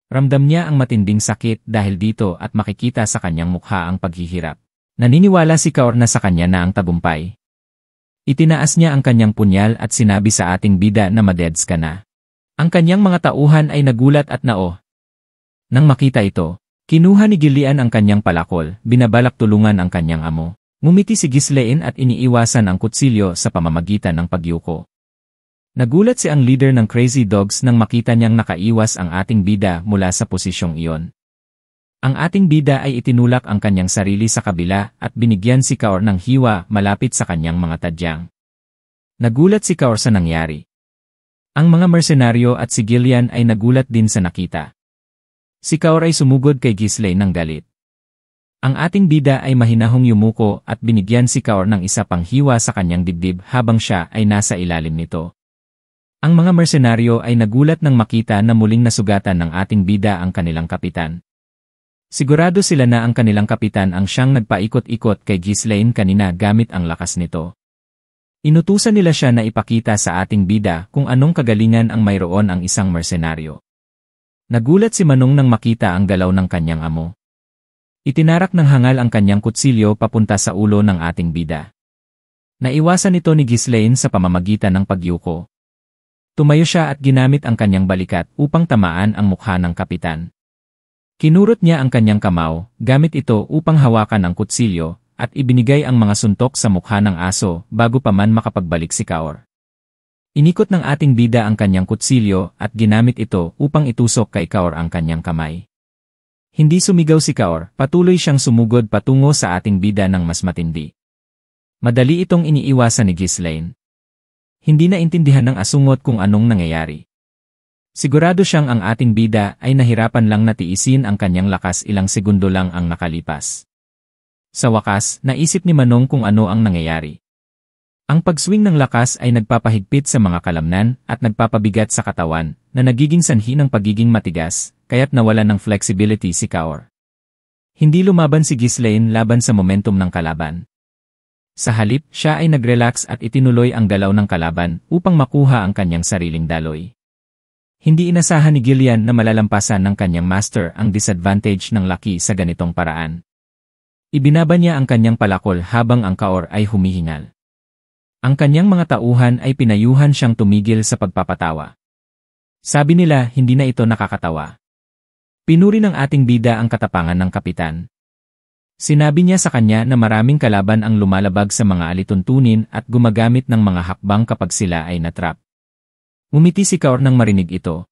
Ramdam niya ang matinding sakit dahil dito at makikita sa kanyang mukha ang paghihirap. Naniniwala si Kaor na sa kanya na ang tagumpay. Itinaas niya ang kanyang punyal at sinabi sa ating bida na madeds ka na. Ang kanyang mga tauhan ay nagulat at nao. Nang makita ito, kinuha ni Gillian ang kanyang palakol, binabalak tulungan ang kanyang amo. Ngumiti si Ghislaine at iniiwasan ang kutsilyo sa pamamagitan ng pagyuko. Nagulat si ang leader ng Crazy Dogs nang makita niyang nakaiwas ang ating bida mula sa posisyong iyon. Ang ating bida ay itinulak ang kanyang sarili sa kabila at binigyan si Kaor ng hiwa malapit sa kanyang mga tadyang. Nagulat si Kaor sa nangyari. Ang mga mersenaryo at si Gillian ay nagulat din sa nakita. Si Kaor ay sumugod kay Ghislaine ng galit. Ang ating bida ay mahinahong yumuko at binigyan si Kaor ng isa pang hiwa sa kanyang dibdib habang siya ay nasa ilalim nito. Ang mga mersenaryo ay nagulat nang makita na muling nasugatan ng ating bida ang kanilang kapitan. Sigurado sila na ang kanilang kapitan ang siyang nagpaikot-ikot kay Ghislaine kanina gamit ang lakas nito. Inutusan nila siya na ipakita sa ating bida kung anong kagalingan ang mayroon ang isang mersenaryo. Nagulat si Manong nang makita ang galaw ng kanyang amo. Itinarak ng hangal ang kanyang kutsilyo papunta sa ulo ng ating bida. Naiwasan ito ni Ghislaine sa pamamagitan ng pagyuko. Tumayo siya at ginamit ang kanyang balikat upang tamaan ang mukha ng kapitan. Kinurot niya ang kanyang kamao, gamit ito upang hawakan ang kutsilyo, at ibinigay ang mga suntok sa mukha ng aso bago pa man makapagbalik si Kaor. Inikot ng ating bida ang kanyang kutsilyo at ginamit ito upang itusok kay Kaor ang kanyang kamay. Hindi sumigaw si Kaor, patuloy siyang sumugod patungo sa ating bida ng mas matindi. Madali itong iniiwasan ni Ghislaine. Hindi na intindihan ng asungot kung anong nangyayari. Sigurado siyang ang ating bida ay nahirapan lang na tiisin ang kanyang lakas, ilang segundo lang ang nakalipas. Sa wakas, naisip ni Manong kung ano ang nangyayari. Ang pagswing ng lakas ay nagpapahigpit sa mga kalamnan at nagpapabigat sa katawan na nagiging sanhi ng pagiging matigas, kaya't nawalan ng flexibility si Kaor. Hindi lumaban si Ghislaine laban sa momentum ng kalaban. Sa halip, siya ay nag-relax at itinuloy ang galaw ng kalaban upang makuha ang kanyang sariling daloy. Hindi inasahan ni Gillian na malalampasan ng kanyang master ang disadvantage ng laki sa ganitong paraan. Ibinaba niya ang kanyang palakol habang ang Kaor ay humihingal. Ang kanyang mga tauhan ay pinayuhan siyang tumigil sa pagpapatawa. Sabi nila hindi na ito nakakatawa. Pinuri ng ating bida ang katapangan ng kapitan. Sinabi niya sa kanya na maraming kalaban ang lumalabag sa mga alituntunin at gumagamit ng mga hakbang kapag sila ay natrap. Ngumiti si Kaor nang marinig ito.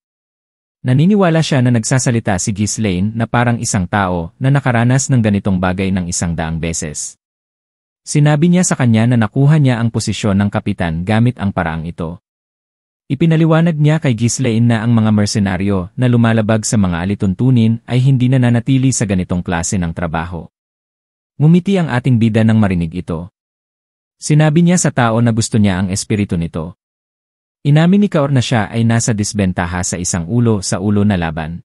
Naniniwala siya na nagsasalita si Ghislaine na parang isang tao na nakaranas ng ganitong bagay ng 100 beses. Sinabi niya sa kanya na nakuha niya ang posisyon ng kapitan gamit ang paraang ito. Ipinaliwanag niya kay Ghislaine na ang mga mersenaryo na lumalabag sa mga alituntunin ay hindi na nanatili sa ganitong klase ng trabaho. Ngumiti ang ating bida nang marinig ito. Sinabi niya sa tao na gusto niya ang espiritu nito. Inamin ni Kaor na siya ay nasa disbentaha sa isang ulo sa ulo na laban.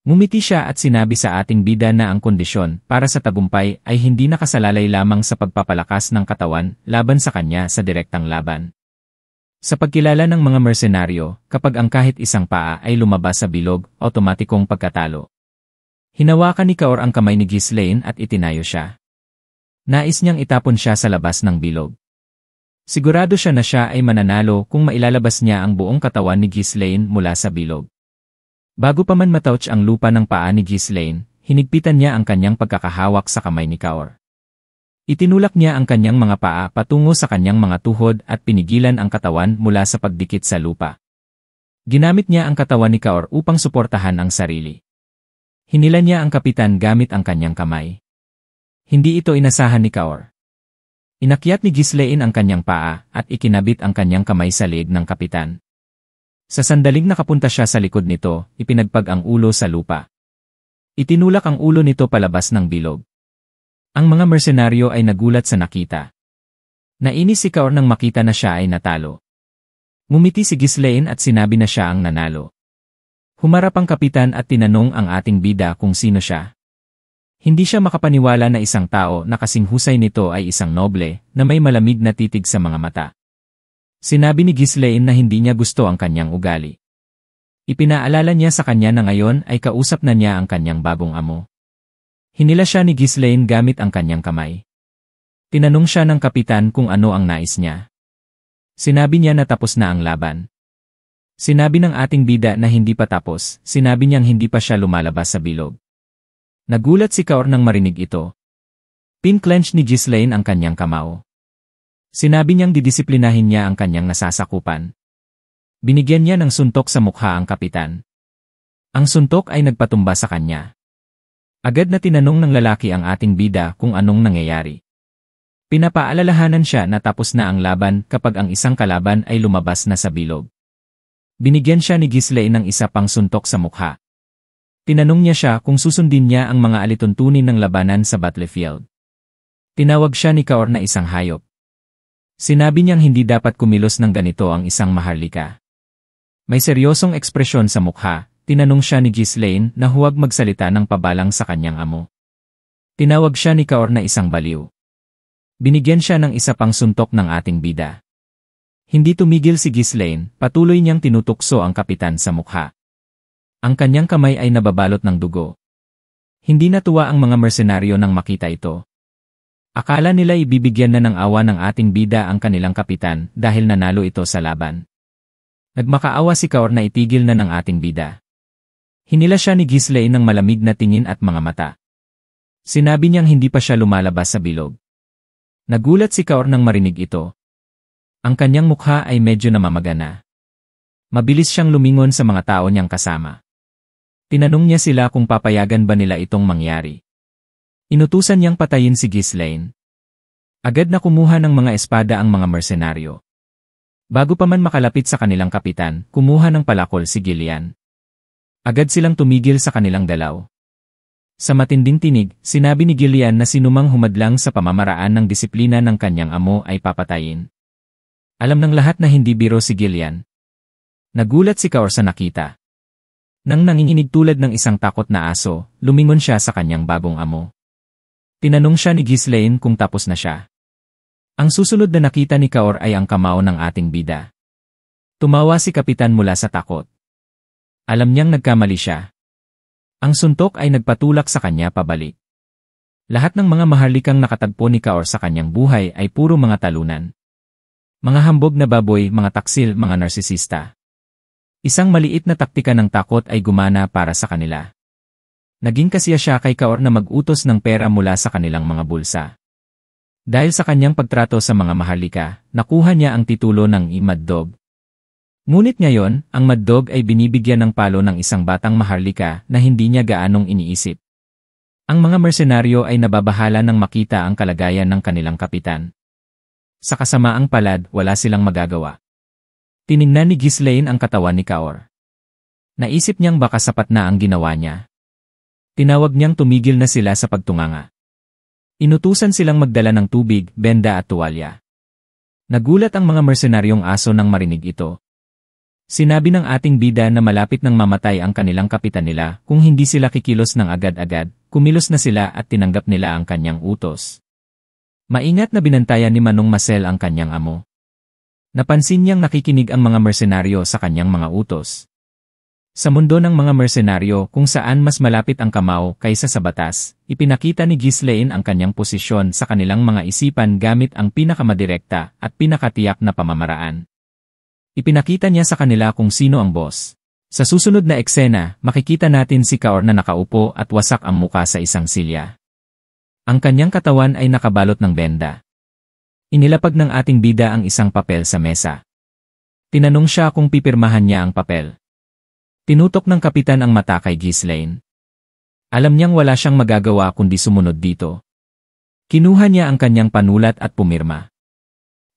Ngumiti siya at sinabi sa ating bida na ang kondisyon para sa tagumpay ay hindi nakasalalay lamang sa pagpapalakas ng katawan laban sa kanya sa direktang laban. Sa pagkilala ng mga mersenaryo, kapag ang kahit isang paa ay lumabas sa bilog, otomatikong pagkatalo. Hinawakan ni Kaor ang kamay ni Ghislaine at itinayo siya. Nais niyang itapon siya sa labas ng bilog. Sigurado siya na siya ay mananalo kung mailalabas niya ang buong katawan ni Ghislaine mula sa bilog. Bago pa man matouch ang lupa ng paa ni Ghislaine, hinigpitan niya ang kanyang pagkakahawak sa kamay ni Kaor. Itinulak niya ang kanyang mga paa patungo sa kanyang mga tuhod at pinigilan ang katawan mula sa pagdikit sa lupa. Ginamit niya ang katawan ni Kaor upang suportahan ang sarili. Hinila niya ang kapitan gamit ang kanyang kamay. Hindi ito inasahan ni Kaor. Inakyat ni Ghislaine ang kanyang paa at ikinabit ang kanyang kamay sa leeg ng kapitan. Sa sandaling nakapunta siya sa likod nito, ipinagpag ang ulo sa lupa. Itinulak ang ulo nito palabas ng bilog. Ang mga mersenaryo ay nagulat sa nakita. Nainis si Kaor nang makita na siya ay natalo. Ngumiti si Ghislaine at sinabi na siya ang nanalo. Humarap ang kapitan at tinanong ang ating bida kung sino siya. Hindi siya makapaniwala na isang tao na kasing husay nito ay isang noble na may malamig na titig sa mga mata. Sinabi ni Ghislaine na hindi niya gusto ang kanyang ugali. Ipinaalala niya sa kanya na ngayon ay kausap na niya ang kanyang bagong amo. Hinila siya ni Ghislaine gamit ang kanyang kamay. Tinanong siya ng kapitan kung ano ang nais niya. Sinabi niya na tapos na ang laban. Sinabi ng ating bida na hindi pa tapos, sinabi niyang hindi pa siya lumalabas sa bilog. Nagulat si Kaor nang marinig ito. Pin-clench ni Ghislaine ang kanyang kamao. Sinabi niyang didisiplinahin niya ang kanyang nasasakupan. Binigyan niya ng suntok sa mukha ang kapitan. Ang suntok ay nagpatumba sa kanya. Agad na tinanong ng lalaki ang ating bida kung anong nangyayari. Pinapaalalahanan siya na tapos na ang laban kapag ang isang kalaban ay lumabas na sa bilog. Binigyan siya ni Ghislaine ng isa pang suntok sa mukha. Tinanong niya siya kung susundin niya ang mga alituntunin ng labanan sa battlefield. Tinawag siya ni Kaor na isang hayop. Sinabi niyang hindi dapat kumilos ng ganito ang isang maharlika. May seryosong ekspresyon sa mukha. Tinanong siya ni Ghislaine na huwag magsalita ng pabalang sa kanyang amo. Tinawag siya ni Kaor na isang baliw. Binigyan siya ng isa pang suntok ng ating bida. Hindi tumigil si Ghislaine, patuloy niyang tinutukso ang kapitan sa mukha. Ang kanyang kamay ay nababalot ng dugo. Hindi natuwa ang mga mersenaryo nang makita ito. Akala nila ibibigyan na ng awa ng ating bida ang kanilang kapitan dahil nanalo ito sa laban. Nagmakaawa si Kaor na itigil na ng ating bida. Hinila siya ni Ghislaine ng malamig na tingin at mga mata. Sinabi niyang hindi pa siya lumalabas sa bilog. Nagulat si Kaor nang marinig ito. Ang kanyang mukha ay medyo namamagana. Mabilis siyang lumingon sa mga tao niyang kasama. Tinanong niya sila kung papayagan ba nila itong mangyari. Inutusan niyang patayin si Ghislaine. Agad na kumuha ng mga espada ang mga mersenaryo. Bago pa man makalapit sa kanilang kapitan, kumuha ng palakol si Gillian. Agad silang tumigil sa kanilang dalaw. Sa matinding tinig, sinabi ni Gillian na sinumang humadlang sa pamamaraan ng disiplina ng kanyang amo ay papatayin. Alam ng lahat na hindi biro si Gillian. Nagulat si Kaor sa nakita. Nang nanginginig tulad ng isang takot na aso, lumingon siya sa kanyang bagong amo. Tinanong siya ni Ghislaine kung tapos na siya. Ang susunod na nakita ni Kaor ay ang kamao ng ating bida. Tumawa si kapitan mula sa takot. Alam niyang nagkamali siya. Ang suntok ay nagpatulak sa kanya pabalik. Lahat ng mga maharlikang nakatagpo ni Kaor sa kanyang buhay ay puro mga talunan. Mga hambog na baboy, mga taksil, mga narsisista. Isang maliit na taktika ng takot ay gumana para sa kanila. Naging kasiya siya kay Kaor na mag-utos ng pera mula sa kanilang mga bulsa. Dahil sa kanyang pagtrato sa mga maharlika, nakuha niya ang titulo ng Mad Dog. Ngunit ngayon, ang Mad Dog ay binibigyan ng palo ng isang batang maharlika na hindi niya gaanong iniisip. Ang mga mersenaryo ay nababahala nang makita ang kalagayan ng kanilang kapitan. Sa kasamaang palad, wala silang magagawa. Tiningnan ni Ghislaine ang katawan ni Kaor. Naisip niyang baka sapat na ang ginawa niya. Tinawag niyang tumigil na sila sa pagtunganga. Inutusan silang magdala ng tubig, benda at tuwalya. Nagulat ang mga mersenaryong aso nang marinig ito. Sinabi ng ating bida na malapit nang mamatay ang kanilang kapitan nila kung hindi sila kikilos ng agad-agad, kumilos na sila at tinanggap nila ang kanyang utos. Maingat na binantayan ni Manong Marcel ang kanyang amo. Napansin niyang nakikinig ang mga mersenaryo sa kanyang mga utos. Sa mundo ng mga mersenaryo kung saan mas malapit ang kamao kaysa sa batas, ipinakita ni Ghislaine ang kanyang posisyon sa kanilang mga isipan gamit ang pinakamadirekta at pinakatiyak na pamamaraan. Ipinakita niya sa kanila kung sino ang boss. Sa susunod na eksena, makikita natin si Kaor na nakaupo at wasak ang muka sa isang silya. Ang kanyang katawan ay nakabalot ng benda. Inilapag ng ating bida ang isang papel sa mesa. Tinanong siya kung pipirmahan niya ang papel. Tinutok ng kapitan ang mata kay Ghislaine. Alam niyang wala siyang magagawa kundi sumunod dito. Kinuha niya ang kanyang panulat at pumirma.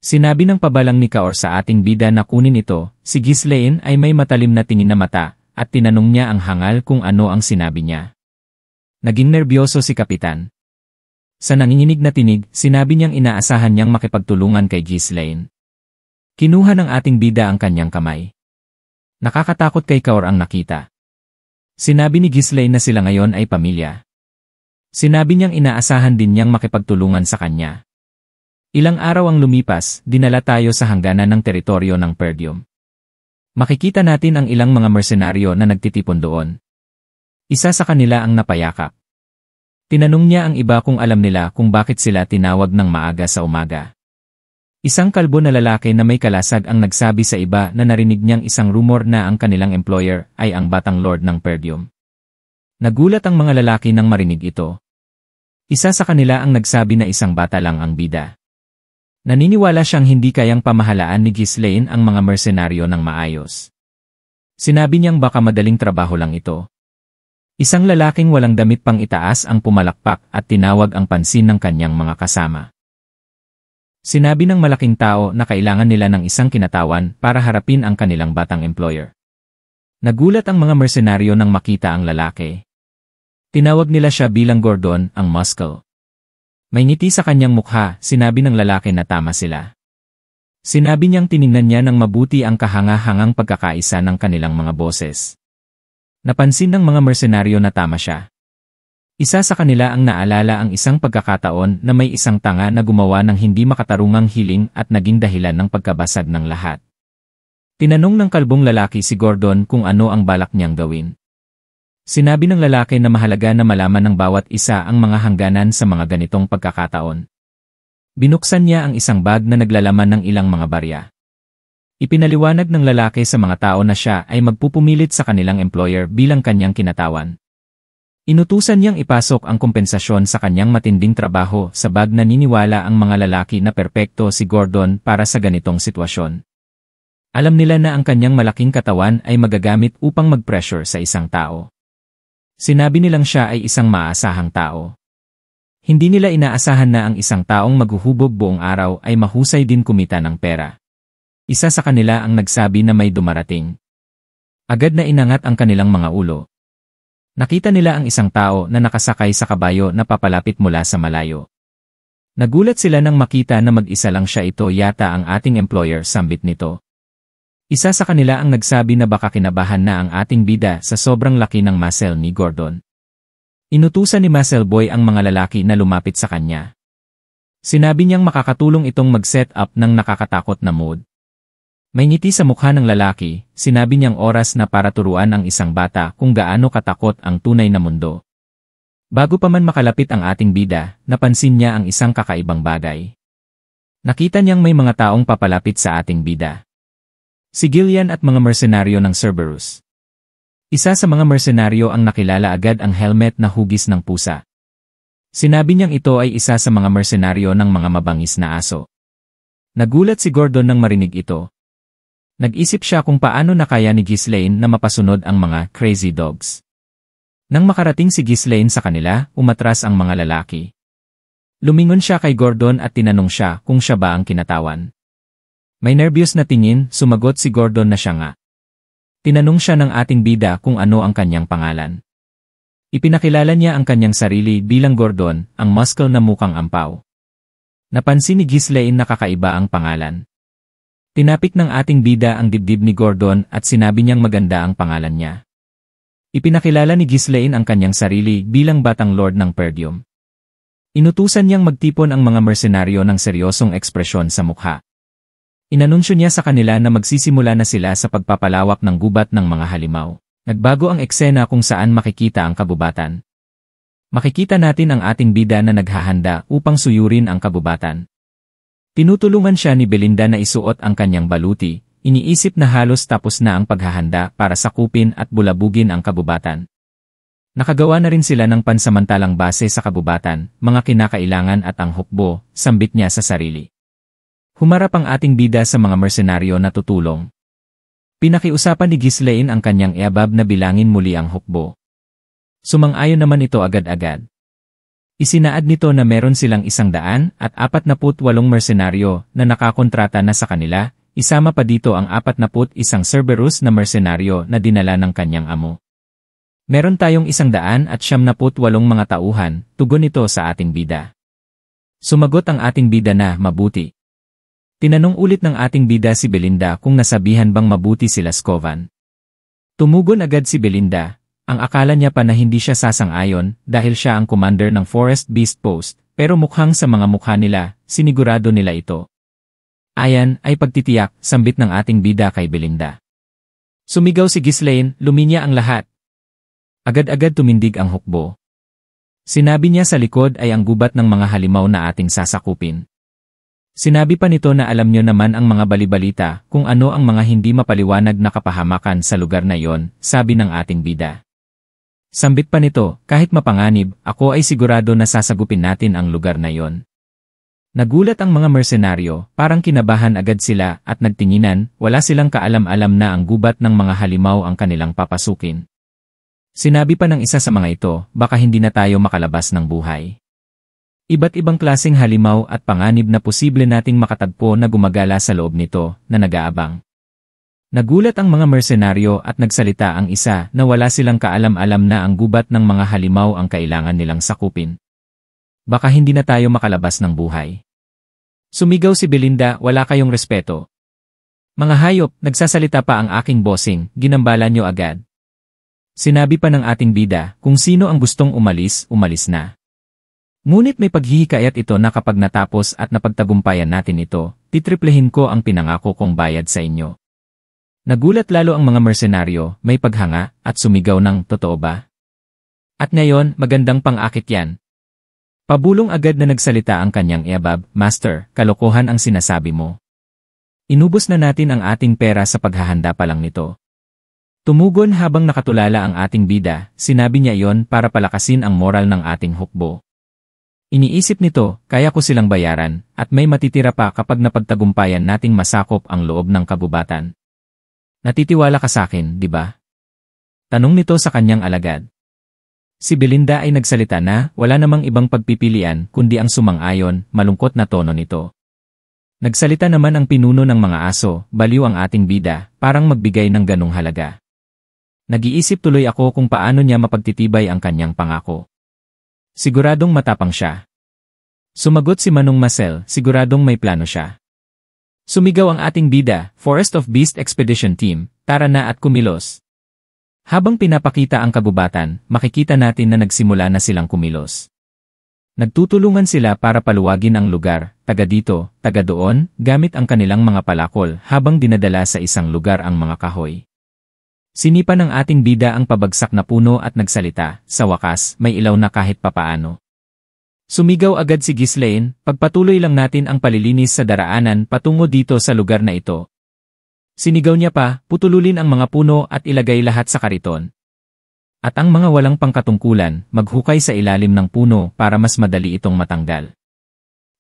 Sinabi ng pabalang ni Kaor sa ating bida na kunin ito, si Ghislaine ay may matalim na tingin na mata, at tinanong niya ang hangal kung ano ang sinabi niya. Naging nerbiyoso si kapitan. Sa nanginginig na tinig, sinabi niyang inaasahan niyang makipagtulungan kay Ghislaine. Kinuha ng ating bida ang kanyang kamay. Nakakatakot kay Kaor ang nakita. Sinabi ni Ghislaine na sila ngayon ay pamilya. Sinabi niyang inaasahan din niyang makipagtulungan sa kanya. Ilang araw ang lumipas, dinala tayo sa hangganan ng teritoryo ng Perdium. Makikita natin ang ilang mga mersenaryo na nagtitipon doon. Isa sa kanila ang napayakap. Tinanong niya ang iba kung alam nila kung bakit sila tinawag ng maaga sa umaga. Isang kalbo na lalaki na may kalasag ang nagsabi sa iba na narinig niyang isang rumor na ang kanilang employer ay ang batang lord ng Perdium. Nagulat ang mga lalaki nang marinig ito. Isa sa kanila ang nagsabi na isang bata lang ang bida. Naniniwala siyang hindi kayang pamahalaan ni Ghislaine ang mga mersenaryo ng maayos. Sinabi niyang baka madaling trabaho lang ito. Isang lalaking walang damit pang itaas ang pumalakpak at tinawag ang pansin ng kanyang mga kasama. Sinabi ng malaking tao na kailangan nila ng isang kinatawan para harapin ang kanilang batang employer. Nagulat ang mga mersenaryo nang makita ang lalaki. Tinawag nila siya bilang Gordon, ang muscle. May ngiti sa kanyang mukha, sinabi ng lalaki na tama sila. Sinabi niyang tiningnan niya ng mabuti ang kahanga-hangang pagkakaisa ng kanilang mga boses. Napansin ng mga mersenaryo na tama siya. Isa sa kanila ang naalala ang isang pagkakataon na may isang tanga na gumawa ng hindi makatarungang hiling at naging dahilan ng pagkabasag ng lahat. Tinanong ng kalbong lalaki si Gordon kung ano ang balak niyang gawin. Sinabi ng lalaki na mahalaga na malaman ng bawat isa ang mga hangganan sa mga ganitong pagkakataon. Binuksan niya ang isang bag na naglalaman ng ilang mga barya. Ipinaliwanag ng lalaki sa mga tao na siya ay magpupumilit sa kanilang employer bilang kanyang kinatawan. Inutusan niyang ipasok ang kompensasyon sa kanyang matinding trabaho sa bag na niniwala ang mga lalaki na perpekto si Gordon para sa ganitong sitwasyon. Alam nila na ang kanyang malaking katawan ay magagamit upang mag-pressure sa isang tao. Sinabi nilang siya ay isang maasahang tao. Hindi nila inaasahan na ang isang taong maghuhubog buong araw ay mahusay din kumita ng pera. Isa sa kanila ang nagsabi na may dumarating. Agad na inangat ang kanilang mga ulo. Nakita nila ang isang tao na nakasakay sa kabayo na papalapit mula sa malayo. Nagulat sila nang makita na mag-isa lang siya. Ito yata ang ating employer, sambit nito. Isa sa kanila ang nagsabi na baka kinabahan na ang ating bida sa sobrang laki ng muscle ni Gordon. Inutusan ni Muscle Boy ang mga lalaki na lumapit sa kanya. Sinabi niyang makakatulong itong mag-set up ng nakakatakot na mode. May ngiti sa mukha ng lalaki, sinabi niyang oras na para turuan ang isang bata kung gaano katakot ang tunay na mundo. Bago pa man makalapit ang ating bida, napansin niya ang isang kakaibang bagay. Nakita niyang may mga taong papalapit sa ating bida. Si Gillian at mga mersenaryo ng Cerberus. Isa sa mga mersenaryo ang nakilala agad ang helmet na hugis ng pusa. Sinabi niyang ito ay isa sa mga mersenaryo ng mga mabangis na aso. Nagulat si Gordon nang marinig ito. Nag-isip siya kung paano na kaya ni Ghislaine na mapasunod ang mga crazy dogs. Nang makarating si Ghislaine sa kanila, umatras ang mga lalaki. Lumingon siya kay Gordon at tinanong siya kung siya ba ang kinatawan. May nervyos na tingin, sumagot si Gordon na siya nga. Tinanong siya ng ating bida kung ano ang kanyang pangalan. Ipinakilala niya ang kanyang sarili bilang Gordon, ang muscle na mukhang ampaw. Napansin ni Ghislaine na kakaiba ang pangalan. Tinapik ng ating bida ang dibdib ni Gordon at sinabi niyang maganda ang pangalan niya. Ipinakilala ni Ghislaine ang kanyang sarili bilang batang lord ng Perdium. Inutusan niyang magtipon ang mga mersenaryo ng seryosong ekspresyon sa mukha. Inanunsyo niya sa kanila na magsisimula na sila sa pagpapalawak ng gubat ng mga halimaw. Nagbago ang eksena kung saan makikita ang kabubatan. Makikita natin ang ating bida na naghahanda upang suyurin ang kabubatan. Tinutulungan siya ni Belinda na isuot ang kanyang baluti, iniisip na halos tapos na ang paghahanda para sakupin at bulabugin ang kabubatan. Nakagawa na rin sila ng pansamantalang base sa kabubatan, mga kinakailangan at ang hukbo, sambit niya sa sarili. Humarap ang ating bida sa mga mersenaryo na tutulong. Pinakiusapan ni Ghislaine ang kanyang eabab na bilangin muli ang hukbo. Sumang-ayon naman ito agad-agad. Isinaad nito na meron silang 148 mersenaryo na nakakontrata na sa kanila, isama pa dito ang 41 Cerberus na mersenaryo na dinala ng kanyang amo. Meron tayong 178 mga tauhan, tugon nito sa ating bida. Sumagot ang ating bida na mabuti. Tinanong ulit ng ating bida si Belinda kung nasabihan bang mabuti sila Scovan. Tumugon agad si Belinda. Ang akala niya pa na hindi siya sasang-ayon dahil siya ang commander ng Forest Beast Post, pero mukhang sa mga mukha nila, sinigurado nila ito. Ayan ay pagtitiyak, sambit ng ating bida kay Belinda. Sumigaw si Ghislaine, luminya ang lahat. Agad-agad tumindig ang hukbo. Sinabi niya sa likod ay ang gubat ng mga halimaw na ating sasakupin. Sinabi pa nito na alam niyo naman ang mga balibalita kung ano ang mga hindi mapaliwanag na kapahamakan sa lugar na yon, sabi ng ating bida. Sambit pa nito, kahit mapanganib, ako ay sigurado na sasagupin natin ang lugar na yon. Nagulat ang mga mersenaryo, parang kinabahan agad sila at nagtinginan, wala silang kaalam-alam na ang gubat ng mga halimaw ang kanilang papasukin. Sinabi pa ng isa sa mga ito, baka hindi na tayo makalabas ng buhay. Iba't ibang klaseng halimaw at panganib na posible nating makatagpo na gumagala sa loob nito, na nag-aabang. Nagulat ang mga mersenaryo at nagsalita ang isa na wala silang kaalam-alam na ang gubat ng mga halimaw ang kailangan nilang sakupin. Baka hindi na tayo makalabas ng buhay. Sumigaw si Belinda, wala kayong respeto. Mga hayop, nagsasalita pa ang aking bossing, ginambala nyo agad. Sinabi pa ng ating bida, kung sino ang gustong umalis, umalis na. Ngunit may paghihikayat ito na kapag natapos at napagtagumpayan natin ito, titriplehin ko ang pinangako kong bayad sa inyo. Nagulat lalo ang mga mersenaryo, may paghanga, at sumigaw ng, totoo ba? At ngayon, magandang pang-akit yan. Pabulong agad na nagsalita ang kanyang eabab, Master, kalokohan ang sinasabi mo. Inubos na natin ang ating pera sa paghahanda pa lang nito. Tumugon habang nakatulala ang ating bida, sinabi niya iyon para palakasin ang moral ng ating hukbo. Iniisip nito, kaya ko silang bayaran, at may matitira pa kapag napagtagumpayan nating masakop ang loob ng kabubatan. Natitiwala ka sa akin, di ba? Tanong nito sa kanyang alagad. Si Belinda ay nagsalita na, wala namang ibang pagpipilian kundi ang sumang-ayon, malungkot na tono nito. Nagsalita naman ang pinuno ng mga aso, baliw ang ating bida, parang magbigay ng ganong halaga. Nag-iisip tuloy ako kung paano niya mapagtitibay ang kanyang pangako. Siguradong matapang siya. Sumagot si Manong Marcel, siguradong may plano siya. Sumigaw ang ating bida, Forest of Beast Expedition Team, tara na at kumilos. Habang pinapakita ang kabubatan, makikita natin na nagsimula na silang kumilos. Nagtutulungan sila para paluwagin ang lugar, taga dito, taga doon, gamit ang kanilang mga palakol habang dinadala sa isang lugar ang mga kahoy. Sinipa ng ating bida ang pabagsak na puno at nagsalita, sa wakas, may ilaw na kahit papaano. Sumigaw agad si Ghislaine, pagpatuloy lang natin ang palilinis sa daraanan patungo dito sa lugar na ito. Sinigaw niya pa, putululin ang mga puno at ilagay lahat sa kariton. At ang mga walang pangkatungkulan, maghukay sa ilalim ng puno para mas madali itong matanggal.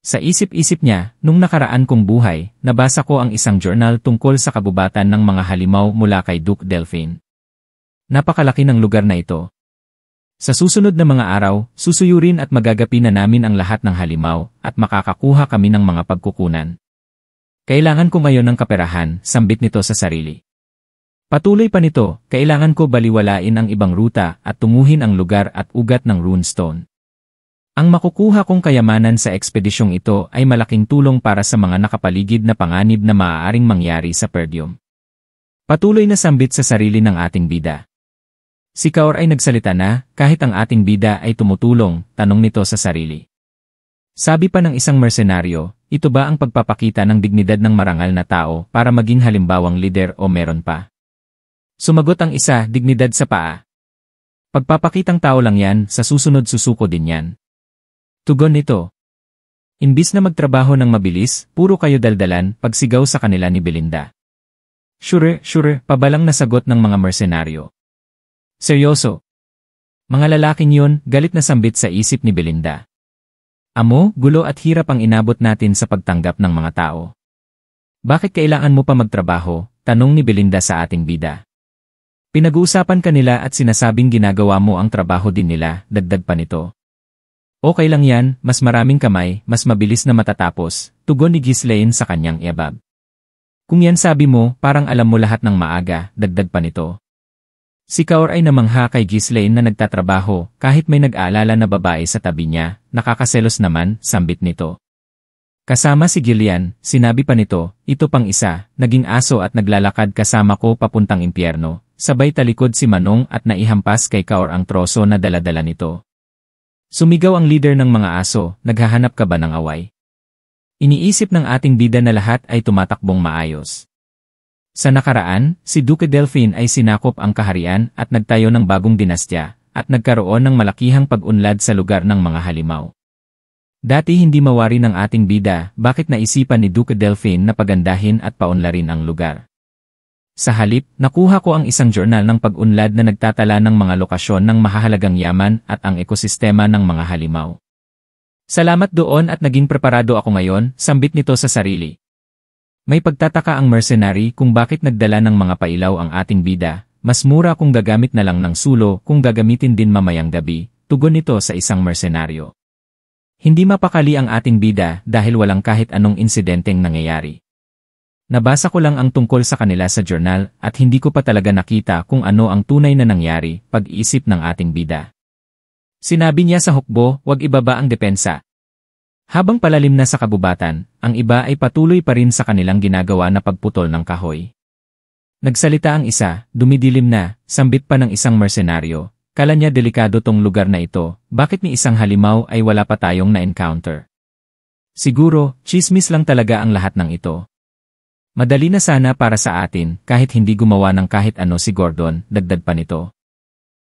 Sa isip-isip niya, nung nakaraan kong buhay, nabasa ko ang isang journal tungkol sa kabubatan ng mga halimaw mula kay Duke Delphine. Napakalaki ng lugar na ito. Sa susunod na mga araw, susuyurin at magagapi na namin ang lahat ng halimaw at makakakuha kami ng mga pagkukunan. Kailangan ko ngayon ng kaperahan, sambit nito sa sarili. Patuloy pa nito, kailangan ko baliwalain ang ibang ruta at tunguhin ang lugar at ugat ng runestone. Ang makukuha kong kayamanan sa ekspedisyong ito ay malaking tulong para sa mga nakapaligid na panganib na maaaring mangyari sa Perdium. Patuloy na sambit sa sarili ng ating bida. Si Kaur ay nagsalita na, kahit ang ating bida ay tumutulong, tanong nito sa sarili. Sabi pa ng isang mersenaryo, ito ba ang pagpapakita ng dignidad ng marangal na tao para maging halimbawang lider o meron pa? Sumagot ang isa, dignidad sa paa. Pagpapakitang tao lang yan, sa susunod susuko din yan. Tugon nito. Imbis na magtrabaho ng mabilis, puro kayo daldalan, pagsigaw sa kanila ni Belinda. Sure, pabalang nasagot ng mga mersenaryo. Seryoso. Mga lalaking yun, galit na sambit sa isip ni Belinda. Amo, gulo at hirap ang inabot natin sa pagtanggap ng mga tao. Bakit kailangan mo pa magtrabaho? Tanong ni Belinda sa ating bida. Pinag-uusapan kanila at sinasabing ginagawa mo ang trabaho din nila, dagdag pa nito. Okay lang yan, mas maraming kamay, mas mabilis na matatapos, tugon ni Ghislaine sa kanyang iabab. Kung yan sabi mo, parang alam mo lahat ng maaga, dagdag pa nito. Si Kaur ay namangha kay Ghislaine na nagtatrabaho kahit may nag-aalala na babae sa tabi niya, nakakaselos naman, sambit nito. Kasama si Gillian, sinabi pa nito, ito pang isa, naging aso at naglalakad kasama ko papuntang impyerno, sabay talikod si Manong at naihampas kay Kaur ang troso na daladala nito. Sumigaw ang leader ng mga aso, naghahanap ka ba ng away? Iniisip ng ating bida na lahat ay tumatakbong maayos. Sa nakaraan, si Duque Delphine ay sinakop ang kaharian at nagtayo ng bagong dinastya, at nagkaroon ng malakihang pag-unlad sa lugar ng mga halimaw. Dati hindi mawari ng ating bida, bakit naisipan ni Duque Delphine na pagandahin at paunlarin ang lugar. Sa halip, nakuha ko ang isang journal ng pag-unlad na nagtatala ng mga lokasyon ng mahahalagang yaman at ang ekosistema ng mga halimaw. Salamat doon at naging preparado ako ngayon, sambit nito sa sarili. May pagtataka ang mercenary kung bakit nagdala ng mga pailaw ang ating bida, mas mura kung gagamit na lang ng sulo kung gagamitin din mamayang gabi, tugon nito sa isang mersenaryo. Hindi mapakali ang ating bida dahil walang kahit anong insidenteng nangyayari. Nabasa ko lang ang tungkol sa kanila sa journal at hindi ko pa talaga nakita kung ano ang tunay na nangyari, pag-iisip ng ating bida. Sinabi niya sa hukbo, wag ibaba ang depensa. Habang palalim na sa kabubatan, ang iba ay patuloy pa rin sa kanilang ginagawa na pagputol ng kahoy. Nagsalita ang isa, dumidilim na, sambit pa ng isang mersenaryo. Kala niya delikado tong lugar na ito, bakit ni isang halimaw ay wala pa tayong na-encounter? Siguro, chismis lang talaga ang lahat ng ito. Madali na sana para sa atin, kahit hindi gumawa ng kahit ano si Gordon, dagdag pa nito.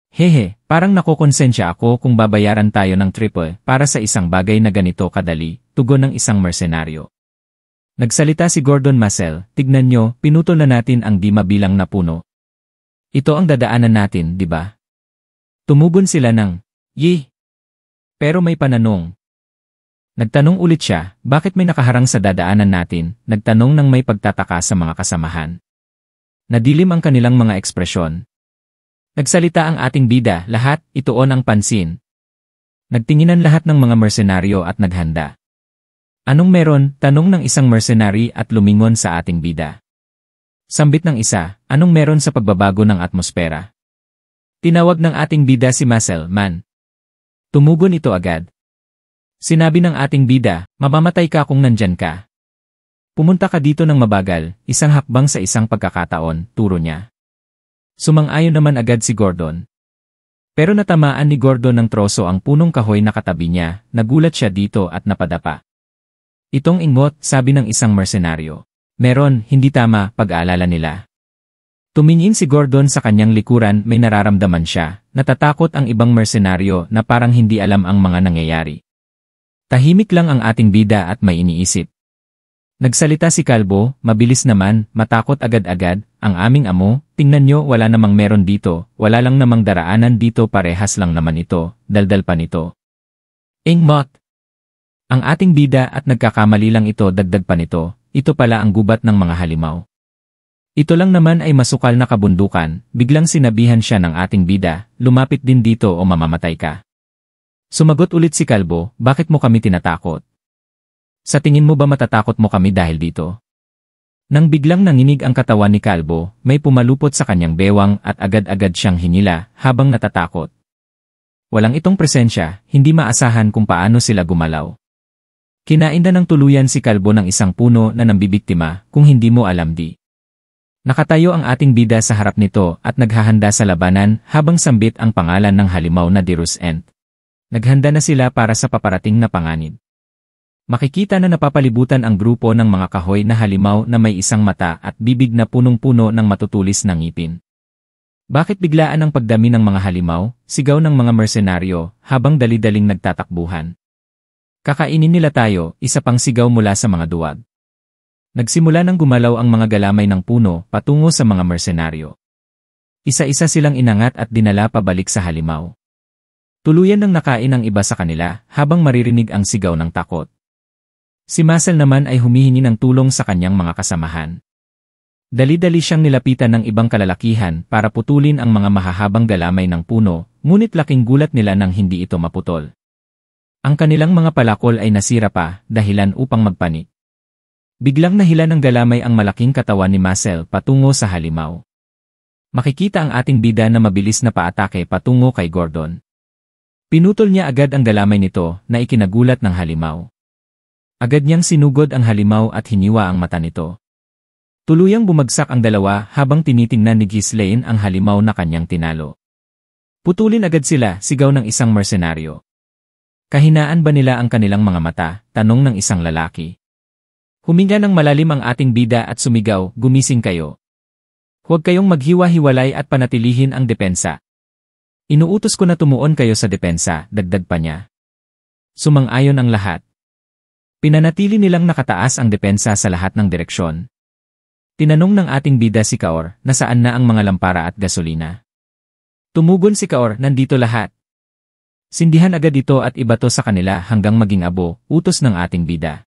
Hehe, parang nakokonsensya ako kung babayaran tayo ng triple para sa isang bagay na ganito kadali, tugon ng isang mersenaryo. Nagsalita si Gordon Marcel, tignan nyo, pinutol na natin ang di mabilang na puno. Ito ang dadaanan natin, di ba? Tumugon sila ng, yeh. Pero may pananong. Nagtanong ulit siya, bakit may nakaharang sa dadaanan natin, nagtanong ng may pagtataka sa mga kasamahan. Nadilim ang kanilang mga ekspresyon. Nagsalita ang ating bida, lahat, ituon ang pansin. Nagtinginan lahat ng mga mersenaryo at naghanda. Anong meron? Tanong ng isang mercenary at lumingon sa ating bida. Sambit ng isa, anong meron sa pagbabago ng atmosfera? Tinawag ng ating bida si Marcel, man. Tumugon ito agad. Sinabi ng ating bida, mamamatay ka kung nandyan ka. Pumunta ka dito ng mabagal, isang hakbang sa isang pagkakataon, turo niya. Sumang-ayon naman agad si Gordon. Pero natamaan ni Gordon ng troso ang punong kahoy na katabi niya, nagulat siya dito at napadapa. Itong ingot, sabi ng isang mersenaryo. Meron, hindi tama, pag-aalala nila. Tumingin si Gordon sa kanyang likuran, may nararamdaman siya, natatakot ang ibang mersenaryo na parang hindi alam ang mga nangyayari. Tahimik lang ang ating bida at may iniisip. Nagsalita si Kalbo, mabilis naman, matakot agad-agad, ang aming amo, tingnan nyo wala namang meron dito, wala lang namang daraanan dito parehas lang naman ito, daldal pa nito. Ingmot! Ang ating bida at nagkakamali lang ito dagdag pa nito, ito pala ang gubat ng mga halimaw. Ito lang naman ay masukal na kabundukan, biglang sinabihan siya ng ating bida, lumapit din dito o mamamatay ka. Sumagot ulit si Kalbo, bakit mo kami tinatakot? Sa tingin mo ba matatakot mo kami dahil dito? Nang biglang nanginig ang katawan ni Kalbo, may pumalupot sa kanyang bewang at agad-agad siyang hinila habang natatakot. Walang itong presensya, hindi maasahan kung paano sila gumalaw. Kinainda ng tuluyan si Kalbo ng isang puno na nambibiktima kung hindi mo alam di. Nakatayo ang ating bida sa harap nito at naghahanda sa labanan habang sambit ang pangalan ng halimaw na Dirusent. Naghanda na sila para sa paparating na panganib. Makikita na napapalibutan ang grupo ng mga kahoy na halimaw na may isang mata at bibig na punong-puno ng matutulis na ngipin. Bakit biglaan ang pagdami ng mga halimaw? Sigaw ng mga mersenaryo habang dali-daling nagtatakbuhan. Kakainin nila tayo, isa pang sigaw mula sa mga duwag. Nagsimula nang gumalaw ang mga galamay ng puno patungo sa mga mersenaryo. Isa-isa silang inangat at dinala pabalik sa halimaw. Tuluyan ng nakain ang iba sa kanila habang maririnig ang sigaw ng takot. Si Muscle naman ay humihingi ng tulong sa kanyang mga kasamahan. Dali-dali siyang nilapitan ng ibang kalalakihan para putulin ang mga mahahabang galamay ng puno, ngunit laking gulat nila nang hindi ito maputol. Ang kanilang mga palakol ay nasira pa, dahilan upang magpanik. Biglang nahila ng galamay ang malaking katawan ni Muscle patungo sa halimaw. Makikita ang ating bida na mabilis na paatake patungo kay Gordon. Pinutol niya agad ang galamay nito na ikinagulat ng halimaw. Agad niyang sinugod ang halimaw at hiniwa ang mata nito. Tuluyang bumagsak ang dalawa habang tinitingnan ni Ghislaine ang halimaw na kanyang tinalo. Putulin agad sila, sigaw ng isang mersenaryo. Kahinaan ba nila ang kanilang mga mata? Tanong ng isang lalaki. Huminga ng malalim ang ating bida at sumigaw, gumising kayo. Huwag kayong maghiwa-hiwalay at panatilihin ang depensa. Inuutos ko na tumuon kayo sa depensa, dagdag pa niya. Sumang-ayon ang lahat. Pinanatili nilang nakataas ang depensa sa lahat ng direksyon. Tinanong ng ating bida si Kaor, nasaan na ang mga lampara at gasolina. Tumugon si Kaor, nandito lahat. Sindihan agad ito at ibato sa kanila hanggang maging abo, utos ng ating bida.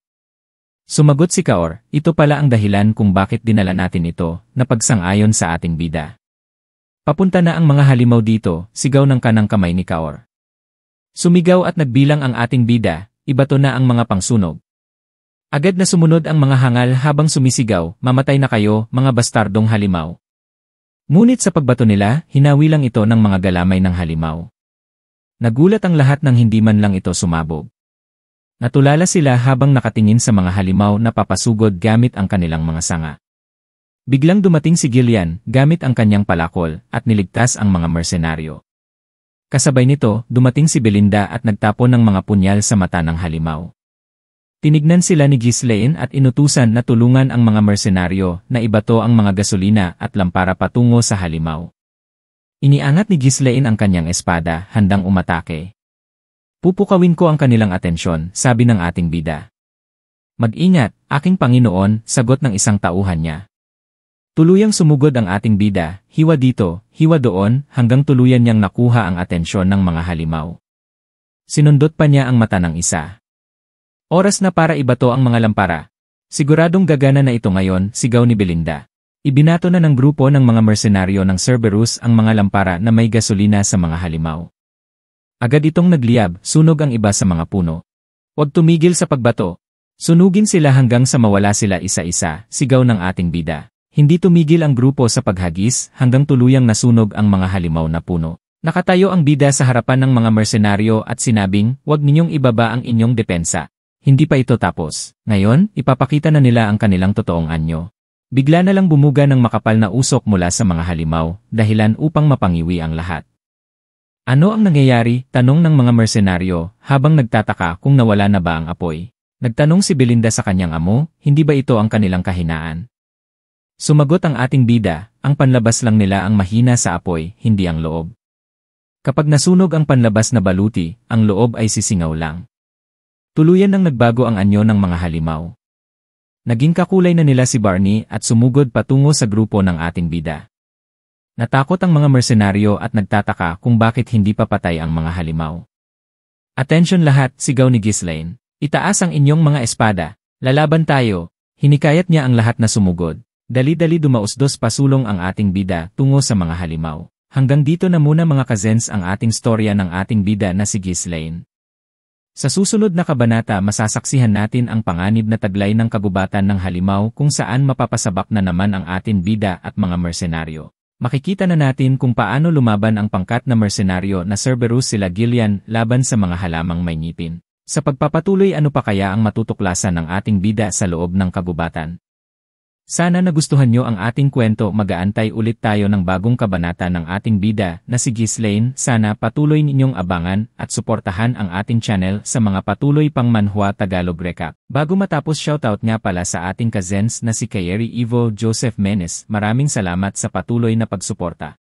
Sumagot si Kaor, ito pala ang dahilan kung bakit dinala natin ito, na pagsang-ayon sa ating bida. Papunta na ang mga halimaw dito, sigaw ng kanang kamay ni Kaor. Sumigaw at nagbilang ang ating bida, ibato na ang mga pangsunog. Agad na sumunod ang mga hangal habang sumisigaw, mamatay na kayo, mga bastardong halimaw. Ngunit sa pagbato nila, hinawi lang ito ng mga galamay ng halimaw. Nagulat ang lahat nang hindi man lang ito sumabog. Natulala sila habang nakatingin sa mga halimaw na papasugod gamit ang kanilang mga sanga. Biglang dumating si Gillian, gamit ang kanyang palakol, at niligtas ang mga mersenaryo. Kasabay nito, dumating si Belinda at nagtapon ng mga punyal sa mata ng halimaw. Tinignan sila ni Ghislaine at inutusan na tulungan ang mga mersenaryo na ibato ang mga gasolina at lampara patungo sa halimaw. Iniangat ni Ghislaine ang kanyang espada, handang umatake. Pupukawin ko ang kanilang atensyon, sabi ng ating bida. Mag-ingat, aking Panginoon, sagot ng isang tauhan niya. Tuluyang sumugod ang ating bida, hiwa dito, hiwa doon, hanggang tuluyan niyang nakuha ang atensyon ng mga halimaw. Sinundot pa niya ang mata ng isa. Oras na para ibato ang mga lampara. Siguradong gagana na ito ngayon, sigaw ni Belinda. Ibinato na ng grupo ng mga mersenaryo ng Cerberus ang mga lampara na may gasolina sa mga halimaw. Agad itong nagliyab, sunog ang iba sa mga puno. Huwag tumigil sa pagbato. Sunugin sila hanggang sa mawala sila isa-isa, sigaw ng ating bida. Hindi tumigil ang grupo sa paghagis hanggang tuluyang nasunog ang mga halimaw na puno. Nakatayo ang bida sa harapan ng mga mersenaryo at sinabing, huwag ninyong ibaba ang inyong depensa. Hindi pa ito tapos. Ngayon, ipapakita na nila ang kanilang totoong anyo. Bigla na lang bumuga ng makapal na usok mula sa mga halimaw, dahilan upang mapangiwi ang lahat. Ano ang nangyayari? Tanong ng mga mersenaryo, habang nagtataka kung nawala na ba ang apoy. Nagtanong si Belinda sa kanyang amo, hindi ba ito ang kanilang kahinaan? Sumagot ang ating bida, ang panlabas lang nila ang mahina sa apoy, hindi ang loob. Kapag nasunog ang panlabas na baluti, ang loob ay sisingaw lang. Tuluyan nang nagbago ang anyo ng mga halimaw. Naging kakulay na nila si Barney at sumugod patungo sa grupo ng ating bida. Natakot ang mga mersenaryo at nagtataka kung bakit hindi pa patay ang mga halimaw. Atensyon lahat, sigaw ni Ghislaine. Itaas ang inyong mga espada. Lalaban tayo. Hinikayat niya ang lahat na sumugod. Dali-dali dumausdos pasulong ang ating bida tungo sa mga halimaw. Hanggang dito na muna mga kazens ang ating storya ng ating bida na si Ghislaine. Sa susunod na kabanata masasaksihan natin ang panganib na taglay ng kagubatan ng halimaw kung saan mapapasabak na naman ang ating bida at mga mersenaryo. Makikita na natin kung paano lumaban ang pangkat na mersenaryo na Cerberus sila Gillian laban sa mga halamang may ngipin. Sa pagpapatuloy ano pa kaya ang matutuklasan ng ating bida sa loob ng kagubatan? Sana nagustuhan nyo ang ating kwento. Mag-aantay ulit tayo ng bagong kabanata ng ating bida na si Ghislaine. Sana patuloy ninyong abangan at suportahan ang ating channel sa mga patuloy pang Manhwa Tagalog Recap. Bago matapos, shoutout nga pala sa ating kazens na si Kayeri Ivo Joseph Menes. Maraming salamat sa patuloy na pagsuporta.